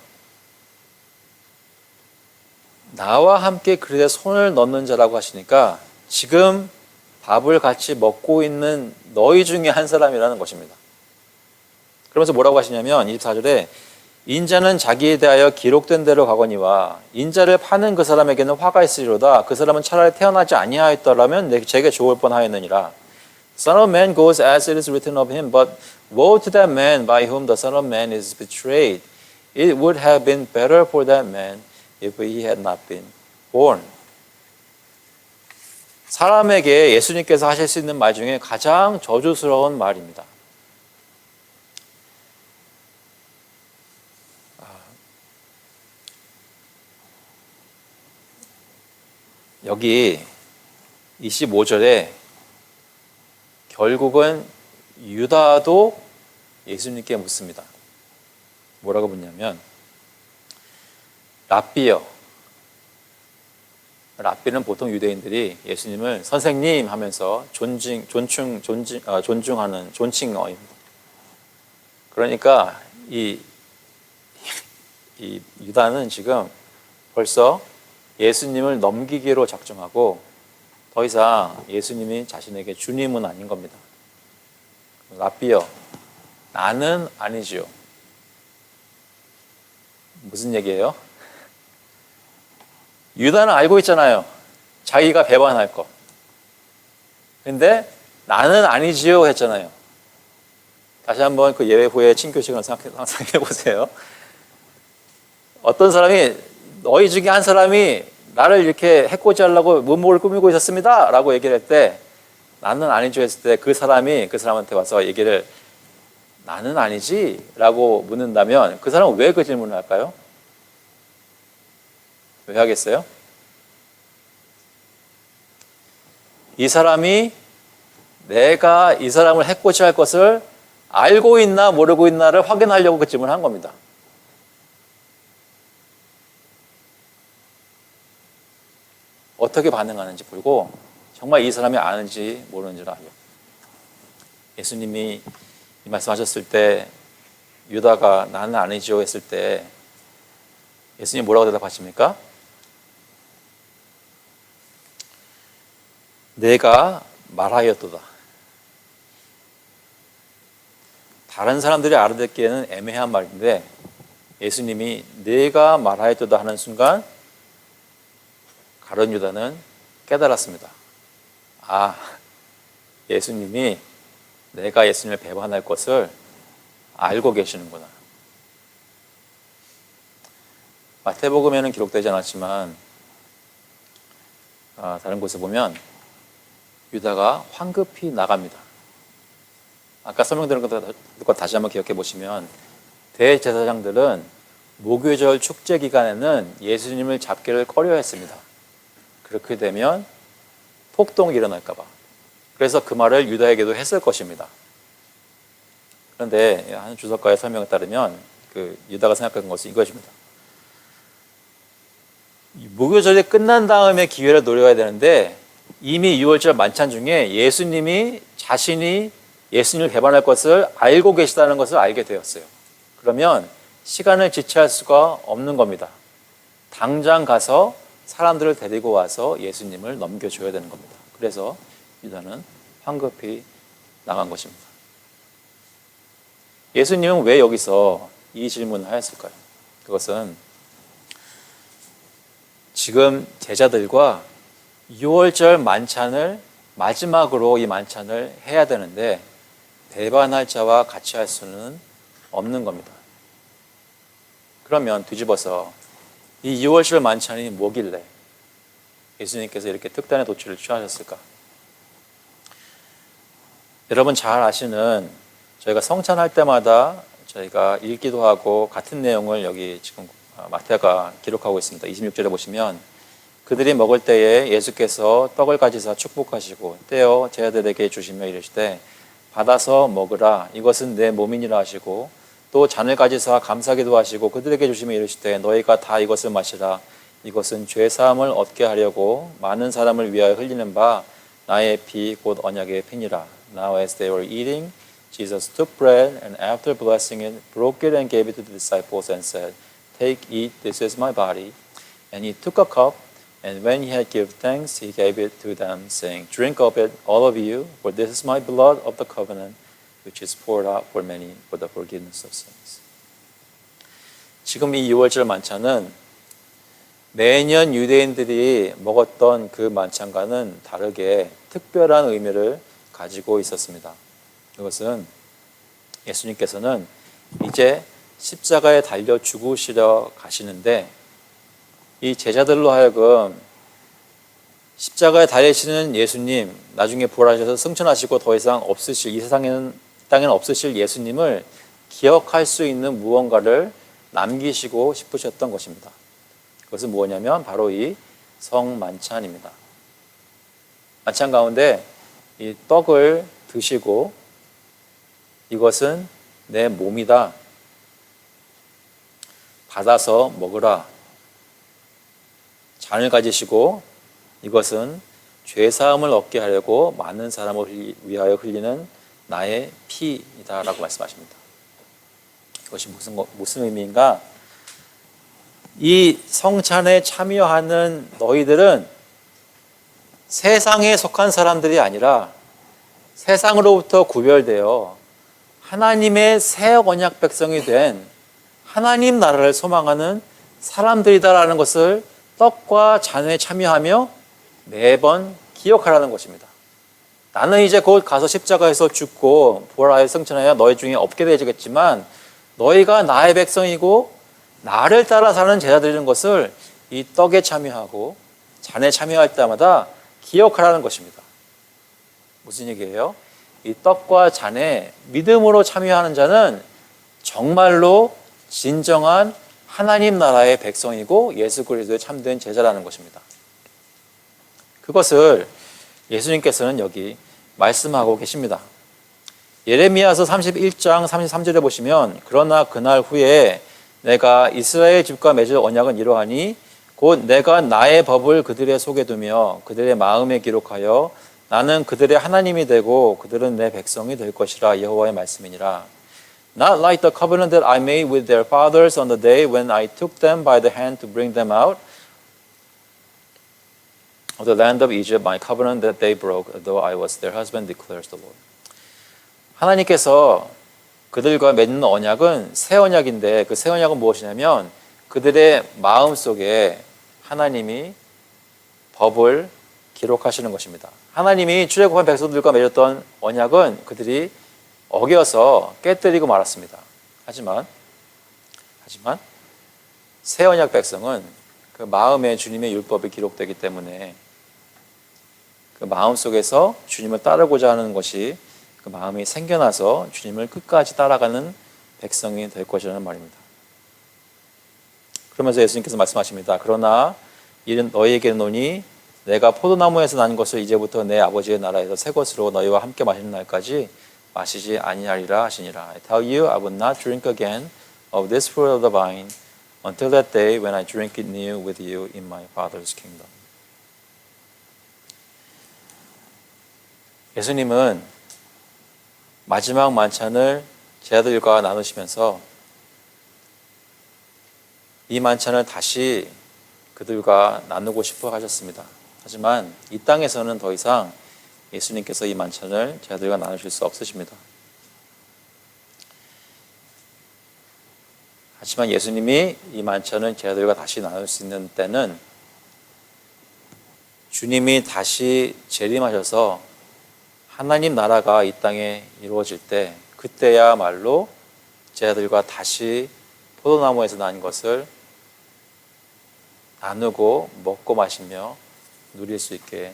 나와 함께 그릇에 손을 넣는 자라고 하시니까 지금 밥을 같이 먹고 있는 너희 중에 한 사람이라는 것입니다. 그러면서 뭐라고 하시냐면 24절에 인자는 자기에 대하여 기록된 대로 가거니와 인자를 파는 그 사람에게는 화가 있으리로다. 그 사람은 차라리 태어나지 아니하였더라면 제게 좋을 뻔하였느니라. Son of Man goes as it is written of him, but woe to that man by whom the Son of Man is betrayed. It would have been better for that man if he had not been born. 사람에게 예수님께서 하실 수 있는 말 중에 가장 저주스러운 말입니다. 여기 25절에 결국은 유다도 예수님께 묻습니다. 뭐라고 묻냐면 랍비요. 랍비는 보통 유대인들이 예수님을 선생님 하면서 존중하는 존칭어입니다. 그러니까 이 유다는 지금 벌써 예수님을 넘기기로 작정하고 더 이상 예수님이 자신에게 주님은 아닌 겁니다. 랍비요, 나는 아니지요. 무슨 얘기예요? 유다는 알고 있잖아요. 자기가 배반할 거. 근데 나는 아니지요 했잖아요. 다시 한번 그 예배 후에 친교 시간을 상상해 보세요. 어떤 사람이 너희 중에 한 사람이 나를 이렇게 해코지 하려고 문목을 꾸미고 있었습니다 라고 얘기를 할 때 나는 아니죠 했을 때 그 사람이 그 사람한테 와서 얘기를 나는 아니지 라고 묻는다면 그 사람은 왜 그 질문을 할까요? 왜 하겠어요? 이 사람이 내가 이 사람을 해코지 할 것을 알고 있나 모르고 있나를 확인하려고 그 질문을 한 겁니다. 어떻게 반응하는지 보고 정말 이 사람이 아는지 모르는지를 알려고. 예수님이 이 말씀하셨을 때 유다가 나는 아니지요 했을 때 예수님 뭐라고 대답하십니까? 내가 말하였도다. 다른 사람들이 알아듣기에는 애매한 말인데 예수님이 내가 말하였도다 하는 순간 가룟 유다는 깨달았습니다. 아, 예수님이 내가 예수님을 배반할 것을 알고 계시는구나. 마태복음에는 기록되지 않았지만 다른 곳에 보면 유다가 황급히 나갑니다. 아까 설명드린 것 다시 한번 기억해 보시면 대제사장들은 목요절 축제 기간에는 예수님을 잡기를 꺼려했습니다. 그렇게 되면 폭동이 일어날까 봐. 그래서 그 말을 유다에게도 했을 것입니다. 그런데 한 주석가의 설명에 따르면 그 유다가 생각한 것은 이것입니다. 목요절이 끝난 다음에 기회를 노려야 되는데 이미 6월절 만찬 중에 예수님이 자신이 예수님을 배반할 것을 알고 계시다는 것을 알게 되었어요. 그러면 시간을 지체할 수가 없는 겁니다. 당장 가서 사람들을 데리고 와서 예수님을 넘겨줘야 되는 겁니다. 그래서 유다는 황급히 나간 것입니다. 예수님은 왜 여기서 이 질문을 하였을까요? 그것은 지금 제자들과 6월절 만찬을 마지막으로 이 만찬을 해야 되는데 배반할 자와 같이 할 수는 없는 겁니다. 그러면 뒤집어서 이 6월절 만찬이 뭐길래 예수님께서 이렇게 특단의 조치를 취하셨을까? 여러분 잘 아시는 저희가 성찬할 때마다 저희가 읽기도 하고 같은 내용을 여기 지금 마태가 기록하고 있습니다. 26절에 보시면 그들이 먹을 때에 예수께서 떡을 가지사 축복하시고 떼어 제자들에게 주시며 이르시되 받아서 먹으라 이것은 내 몸이니라 하시고 또 잔을 가지사 감사기도 하시고 그들에게 주시며 이르시되 너희가 다 이것을 마시라 이것은 죄사함을 얻게 하려고 많은 사람을 위하여 흘리는 바 나의 피 곧 언약의 피니라. Now as they were eating, Jesus took bread and after blessing it, broke it and gave it to the disciples and said, Take, eat, this is my body. And he took a cup, and when he had given thanks, he gave it to them, saying, Drink of it, all of you, for this is my blood of the covenant, which is poured out for many for the forgiveness of sins. 지금 이 6월절 만찬은 매년 유대인들이 먹었던 그 만찬과는 다르게 특별한 의미를 가지고 있었습니다. 그것은 예수님께서는 이제 십자가에 달려 죽으시려 가시는데 이 제자들로 하여금 십자가에 달리시는 예수님, 나중에 부활하셔서 승천하시고 더 이상 없으실, 이 땅에는 없으실 예수님을 기억할 수 있는 무언가를 남기시고 싶으셨던 것입니다. 그것은 뭐냐면 바로 이 성만찬입니다. 만찬 가운데 이 떡을 드시고 이것은 내 몸이다. 받아서 먹으라. 잔을 가지시고 이것은 죄사함을 얻게 하려고 많은 사람을 위하여 흘리는 나의 피이다라고 말씀하십니다. 이것이 무슨 의미인가? 이 성찬에 참여하는 너희들은 세상에 속한 사람들이 아니라 세상으로부터 구별되어 하나님의 새 언약 백성이 된 하나님 나라를 소망하는 사람들이다라는 것을 떡과 잔에 참여하며 매번 기억하라는 것입니다. 나는 이제 곧 가서 십자가에서 죽고 부활하여 승천하여 너희 중에 없게 되겠지만 너희가 나의 백성이고 나를 따라 사는 제자들인 것을 이 떡에 참여하고 잔에 참여할 때마다 기억하라는 것입니다. 무슨 얘기예요? 이 떡과 잔에 믿음으로 참여하는 자는 정말로 진정한 하나님 나라의 백성이고 예수 그리스도의 참된 제자라는 것입니다. 그것을 예수님께서는 여기 말씀하고 계십니다. 예레미야서 31장 33절에 보시면 그러나 그날 후에 내가 이스라엘 집과 맺을 언약은 이러하니 곧 내가 나의 법을 그들의 속에 두며 그들의 마음에 기록하여 나는 그들의 하나님이 되고 그들은 내 백성이 될 것이라 여호와의 말씀이니라. Not like the covenant that I made with their fathers on the day when I took them by the hand to bring them out of the land of Egypt, my covenant that they broke, though I was their husband, declares the Lord. 하나님께서 그들과 맺는 언약은 새 언약인데 그 새 언약은 무엇이냐면 그들의 마음 속에 하나님이 법을 기록하시는 것입니다. 하나님이 출애굽한 백성들과 맺었던 언약은 그들이 어겨서 깨뜨리고 말았습니다. 하지만 새 언약 백성은 그 마음에 주님의 율법이 기록되기 때문에 그 마음 속에서 주님을 따르고자 하는 것이 그 마음이 생겨나서 주님을 끝까지 따라가는 백성이 될 것이라는 말입니다. 그러면서 예수님께서 말씀하십니다. 그러나 이는 너희에게노니 내가 포도나무에서 난 것을 이제부터 내 아버지의 나라에서 새 것으로 너희와 함께 마시는 날까지 마시지 아니하리라 하시니라. I tell you, I will not drink again of this fruit of the vine until that day when I drink it new with you in my Father's kingdom. 예수님은 마지막 만찬을 제자들과 나누시면서 이 만찬을 다시 그들과 나누고 싶어 하셨습니다. 하지만 이 땅에서는 더 이상 예수님께서 이 만찬을 제자들과 나누실 수 없으십니다. 하지만 예수님이 이 만찬을 제자들과 다시 나눌 수 있는 때는 주님이 다시 재림하셔서 하나님 나라가 이 땅에 이루어질 때 그때야말로 제자들과 다시 포도나무에서 난 것을 나누고 먹고 마시며 누릴 수 있게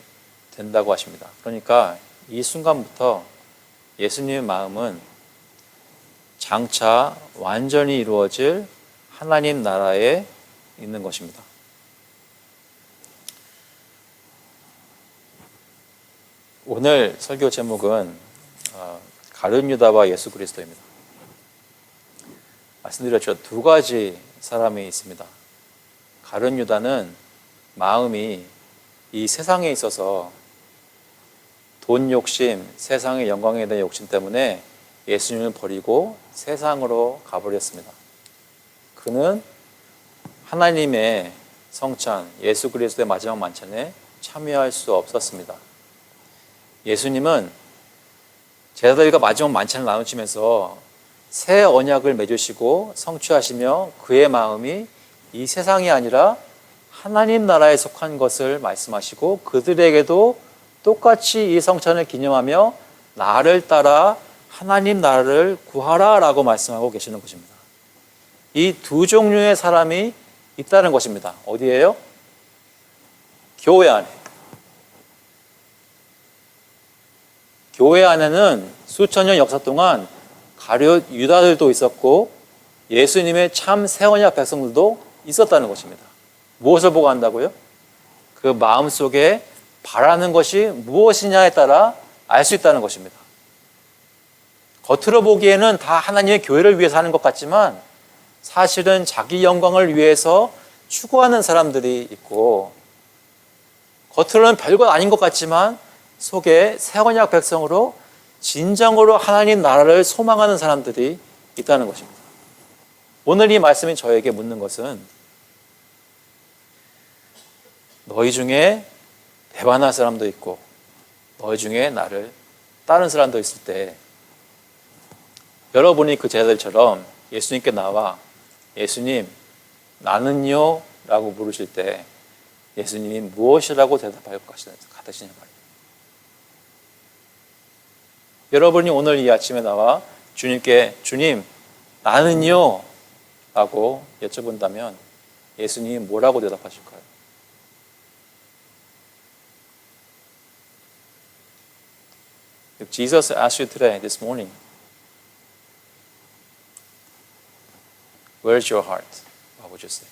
된다고 하십니다. 그러니까 이 순간부터 예수님의 마음은 장차 완전히 이루어질 하나님 나라에 있는 것입니다. 오늘 설교 제목은 가룟 유다와 예수 그리스도입니다. 말씀드렸죠. 두 가지 사람이 있습니다. 가룟 유다는 마음이 이 세상에 있어서 돈 욕심, 세상의 영광에 대한 욕심 때문에 예수님을 버리고 세상으로 가버렸습니다. 그는 하나님의 성찬, 예수 그리스도의 마지막 만찬에 참여할 수 없었습니다. 예수님은 제자들과 마지막 만찬을 나누시면서 새 언약을 맺으시고 성취하시며 그의 마음이 이 세상이 아니라 하나님 나라에 속한 것을 말씀하시고 그들에게도 똑같이 이 성찬을 기념하며 나를 따라 하나님 나라를 구하라 라고 말씀하고 계시는 것입니다. 이 두 종류의 사람이 있다는 것입니다. 어디예요? 교회 안에. 교회 안에는 수천 년 역사 동안 가룟 유다들도 있었고 예수님의 참 새언약 백성들도 있었다는 것입니다. 무엇을 보고 한다고요? 그 마음속에 바라는 것이 무엇이냐에 따라 알 수 있다는 것입니다. 겉으로 보기에는 다 하나님의 교회를 위해서 하는 것 같지만 사실은 자기 영광을 위해서 추구하는 사람들이 있고 겉으로는 별것 아닌 것 같지만 속에 새 언약 백성으로 진정으로 하나님 나라를 소망하는 사람들이 있다는 것입니다. 오늘 이 말씀이 저에게 묻는 것은 너희 중에 배반할 사람도 있고 너희 중에 나를 따르는 사람도 있을 때 여러분이 그 제자들처럼 예수님께 나와 예수님 나는요? 라고 물으실 때 예수님이 무엇이라고 대답할 것 같으시냐 말이에요. 여러분이 오늘 이 아침에 나와 주님께 주님 나는요? 라고 여쭤본다면 예수님이 뭐라고 대답하실까요? If Jesus asked you today, this morning, where's your heart? What would you say?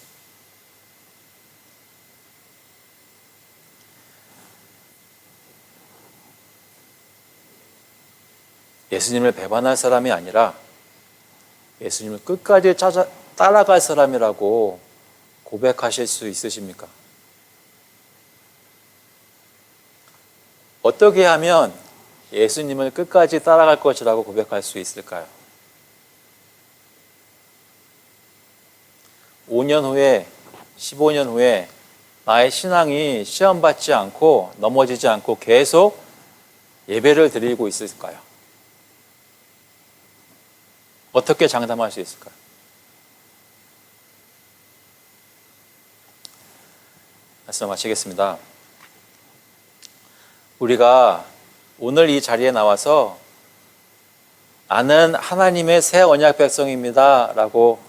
예수님을 배반할 사람이 아니라 예수님을 끝까지 따라갈 사람이라고 고백하실 수 있으십니까? 어떻게 하면 예수님을 끝까지 따라갈 것이라고 고백할 수 있을까요? 5년 후에, 15년 후에 나의 신앙이 시험받지 않고 넘어지지 않고 계속 예배를 드리고 있을까요? 어떻게 장담할 수 있을까요? 말씀 마치겠습니다. 우리가 오늘 이 자리에 나와서 나는 하나님의 새 언약 백성입니다 라고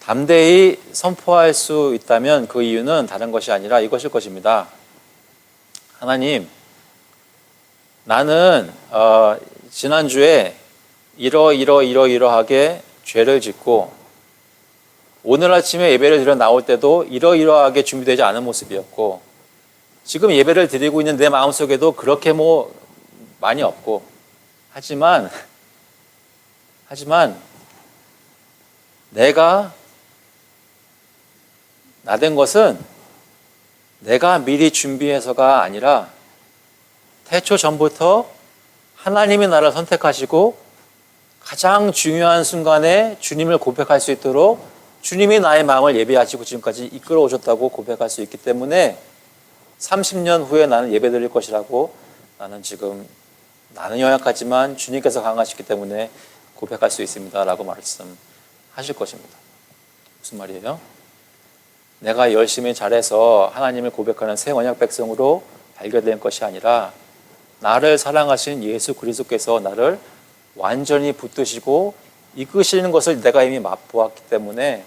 담대히 선포할 수 있다면 그 이유는 다른 것이 아니라 이것일 것입니다. 하나님, 나는 지난주에 이러하게 죄를 짓고 오늘 아침에 예배를 드려 나올 때도 이러하게 준비되지 않은 모습이었고 지금 예배를 드리고 있는 내 마음속에도 그렇게 많이 없고 하지만 내가 나된 것은 내가 미리 준비해서가 아니라 태초 전부터 하나님이 나를 선택하시고 가장 중요한 순간에 주님을 고백할 수 있도록 주님이 나의 마음을 예배하시고 지금까지 이끌어 오셨다고 고백할 수 있기 때문에 30년 후에 나는 예배 드릴 것이라고 나는 연약하지만 주님께서 강하시기 때문에 고백할 수 있습니다 라고 말씀하실 것입니다. 무슨 말이에요? 내가 열심히 잘해서 하나님을 고백하는 새 언약 백성으로 발견된 것이 아니라 나를 사랑하신 예수 그리스도께서 나를 완전히 붙드시고 이끄시는 것을 내가 이미 맛보았기 때문에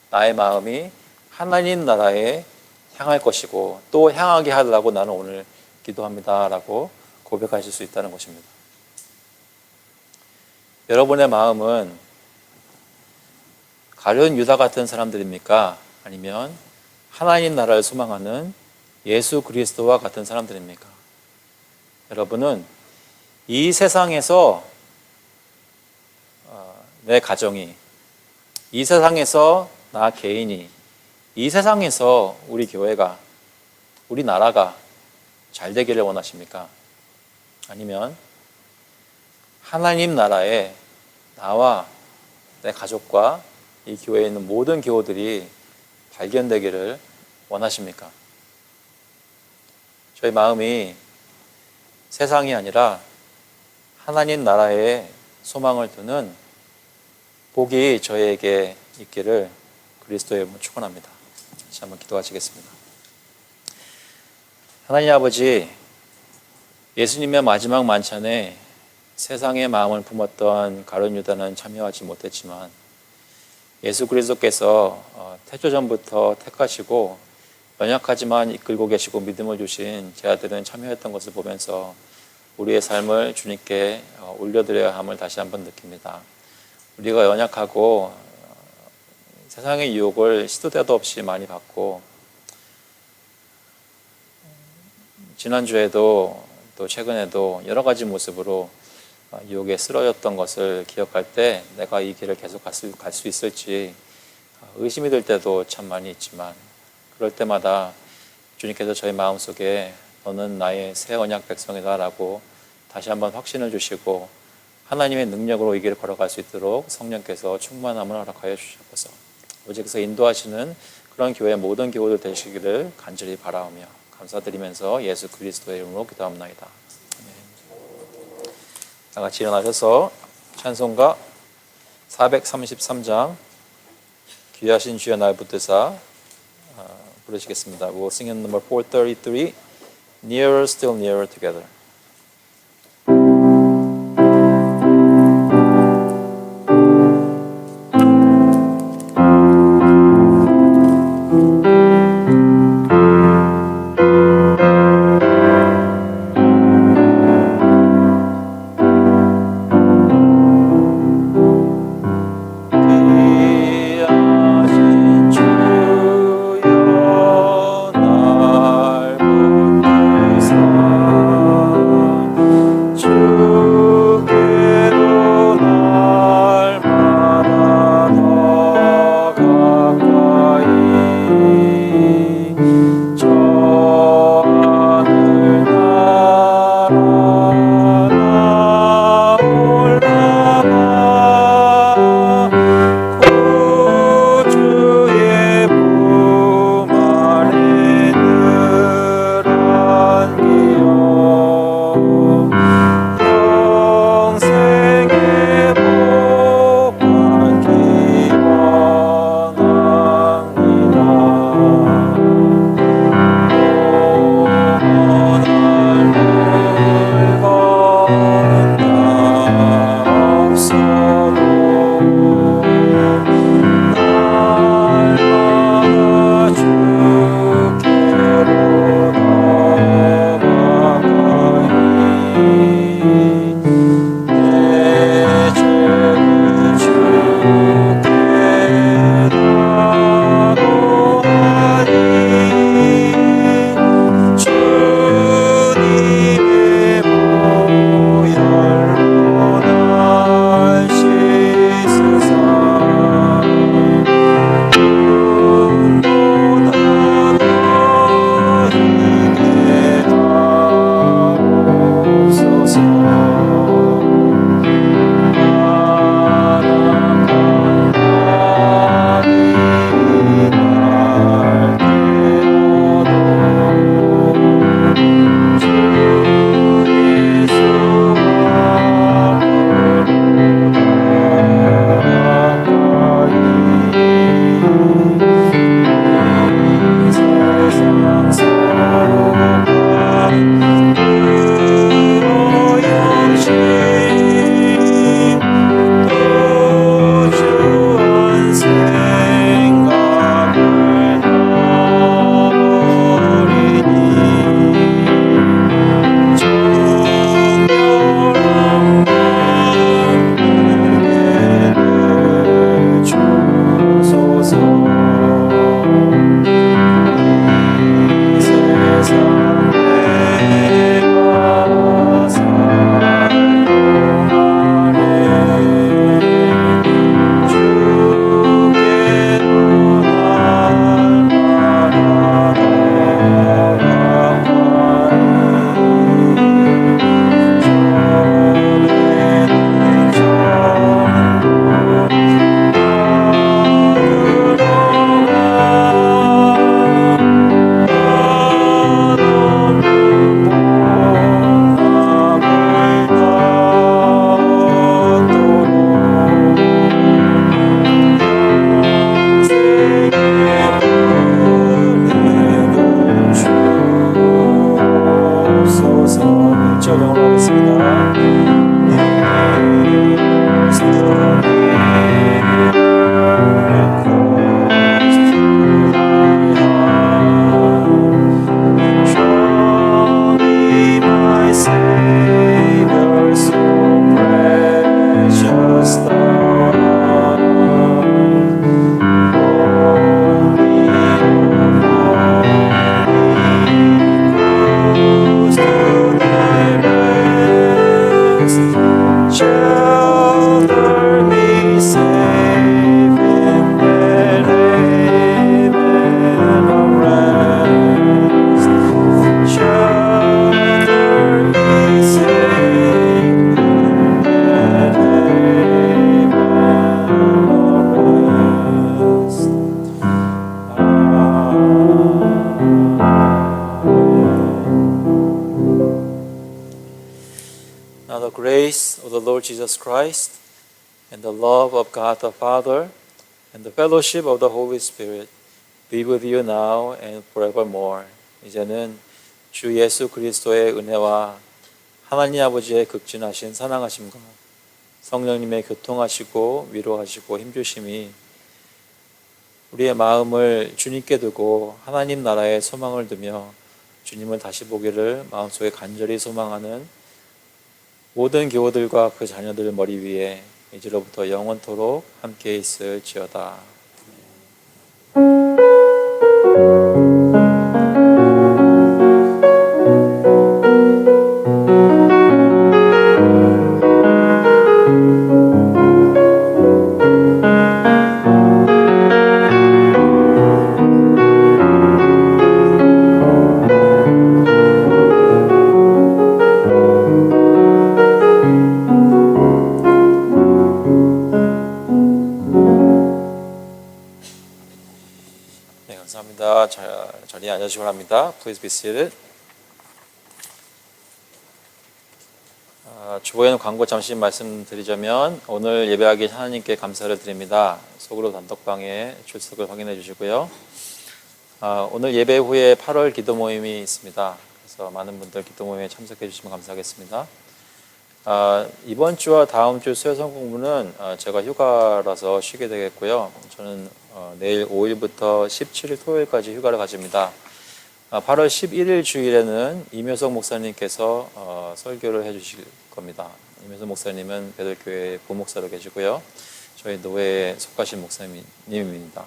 나의 마음이 하나님 나라에 향할 것이고 또 향하게 하려고 나는 오늘 기도합니다 라고 고백하실 수 있다는 것입니다. 여러분의 마음은 가룟 유다 같은 사람들입니까? 아니면 하나님 나라를 소망하는 예수 그리스도와 같은 사람들입니까? 여러분은 이 세상에서 내 가정이, 이 세상에서 나 개인이, 이 세상에서 우리 교회가, 우리 나라가 잘 되기를 원하십니까? 아니면 하나님 나라에 나와 내 가족과 이 교회에 있는 모든 교우들이 발견되기를 원하십니까? 저희 마음이 세상이 아니라 하나님 나라에 소망을 두는 복이 저희에게 있기를 그리스도의 이름으로 축원합니다. 다시 한번 기도하시겠습니다. 하나님 아버지, 예수님의 마지막 만찬에 세상의 마음을 품었던 가룟 유다는 참여하지 못했지만 예수 그리스도께서 태초전부터 택하시고 연약하지만 이끌고 계시고 믿음을 주신 제 아들은 참여했던 것을 보면서 우리의 삶을 주님께 올려드려야 함을 다시 한번 느낍니다. 우리가 연약하고 세상의 유혹을 시도 때도 없이 많이 받고 지난주에도 또 최근에도 여러 가지 모습으로 유혹에 쓰러졌던 것을 기억할 때 내가 이 길을 계속 갈 수 있을지 의심이 들 때도 참 많이 있지만 그럴 때마다 주님께서 저희 마음속에 너는 나의 새 언약 백성이다 라고 다시 한번 확신을 주시고 하나님의 능력으로 이 길을 걸어갈 수 있도록 성령께서 충만함을 허락하여 주시옵소서. 오직에서 인도하시는 그런 교회의 모든 교우들 되시기를 간절히 바라오며 감사드리면서 예수 그리스도의 이름으로 기도합나이다. 다 같이 일어나셔서 찬송가 433장 귀하신 주여 날 붙드사 부르시겠습니다. We'll sing in number 433 Nearer, Still Nearer Together. 날 붙드사 Lord Jesus Christ, and the love of God the Father, and the fellowship of the Holy Spirit be with you now and forevermore. 이제는 주 예수 그리스도의 은혜와 하나님 아버지의 극진하신 사랑하심과 성령님의 교통하시고 위로하시고 힘주심이 우리의 마음을 주님께 두고 하나님 나라의 소망을 두며 주님을 다시 보기를 마음속에 간절히 소망하는 모든 교우들과 그 자녀들 머리 위에 이제로부터 영원토록 함께 있을지어다. 네, 감사합니다. 자리에 앉으시기 바랍니다. Please be seated. 주보에는 광고 잠시 말씀드리자면 오늘 예배하기 하나님께 감사를 드립니다. 속으로 단톡방에 출석을 확인해 주시고요. 오늘 예배 후에 8월 기도 모임이 있습니다. 그래서 많은 분들 기도 모임에 참석해 주시면 감사하겠습니다. 이번 주와 다음 주 수요 성공부는 제가 휴가라서 쉬게 되겠고요. 저는 내일 5일부터 17일 토요일까지 휴가를 가집니다. 8월 11일 주일에는 이묘석 목사님께서 설교를 해주실 겁니다. 이묘석 목사님은 베들교회 부목사로 계시고요. 저희 노회에 속하신 목사님입니다.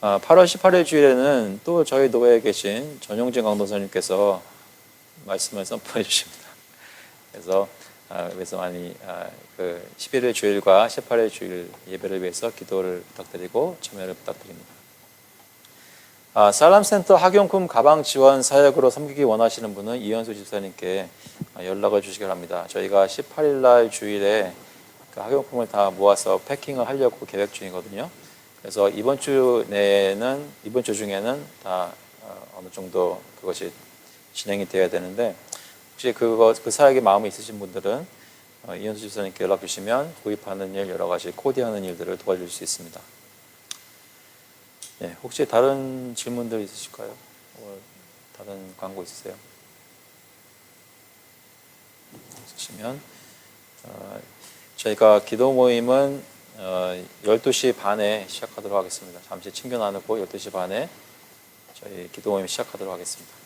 8월 18일 주일에는 또 저희 노회에 계신 전용진 강도사님께서 말씀을 선포해 주십니다. 그래서 많이 그 11일 주일과 18일 주일 예배를 위해서 기도를 부탁드리고 참여를 부탁드립니다. 살람센터 학용품 가방 지원 사역으로 섬기기 원하시는 분은 이현수 집사님께 연락을 주시기 바랍니다. 저희가 18일 날 주일에 그 학용품을 다 모아서 패킹을 하려고 계획 중이거든요. 그래서 이번 주 중에는 다 어느 정도 그것이 진행이 되어야 되는데 혹시 그 사역에 마음이 있으신 분들은 이현수 집사님께 연락 주시면 구입하는 일, 여러 가지 코디하는 일들을 도와줄 수 있습니다. 네, 혹시 다른 질문들 있으실까요? 다른 광고 있으세요? 있으시면 저희가 기도 모임은 12시 반에 시작하도록 하겠습니다. 잠시 친교 나누고 12시 반에 저희 기도 모임 시작하도록 하겠습니다.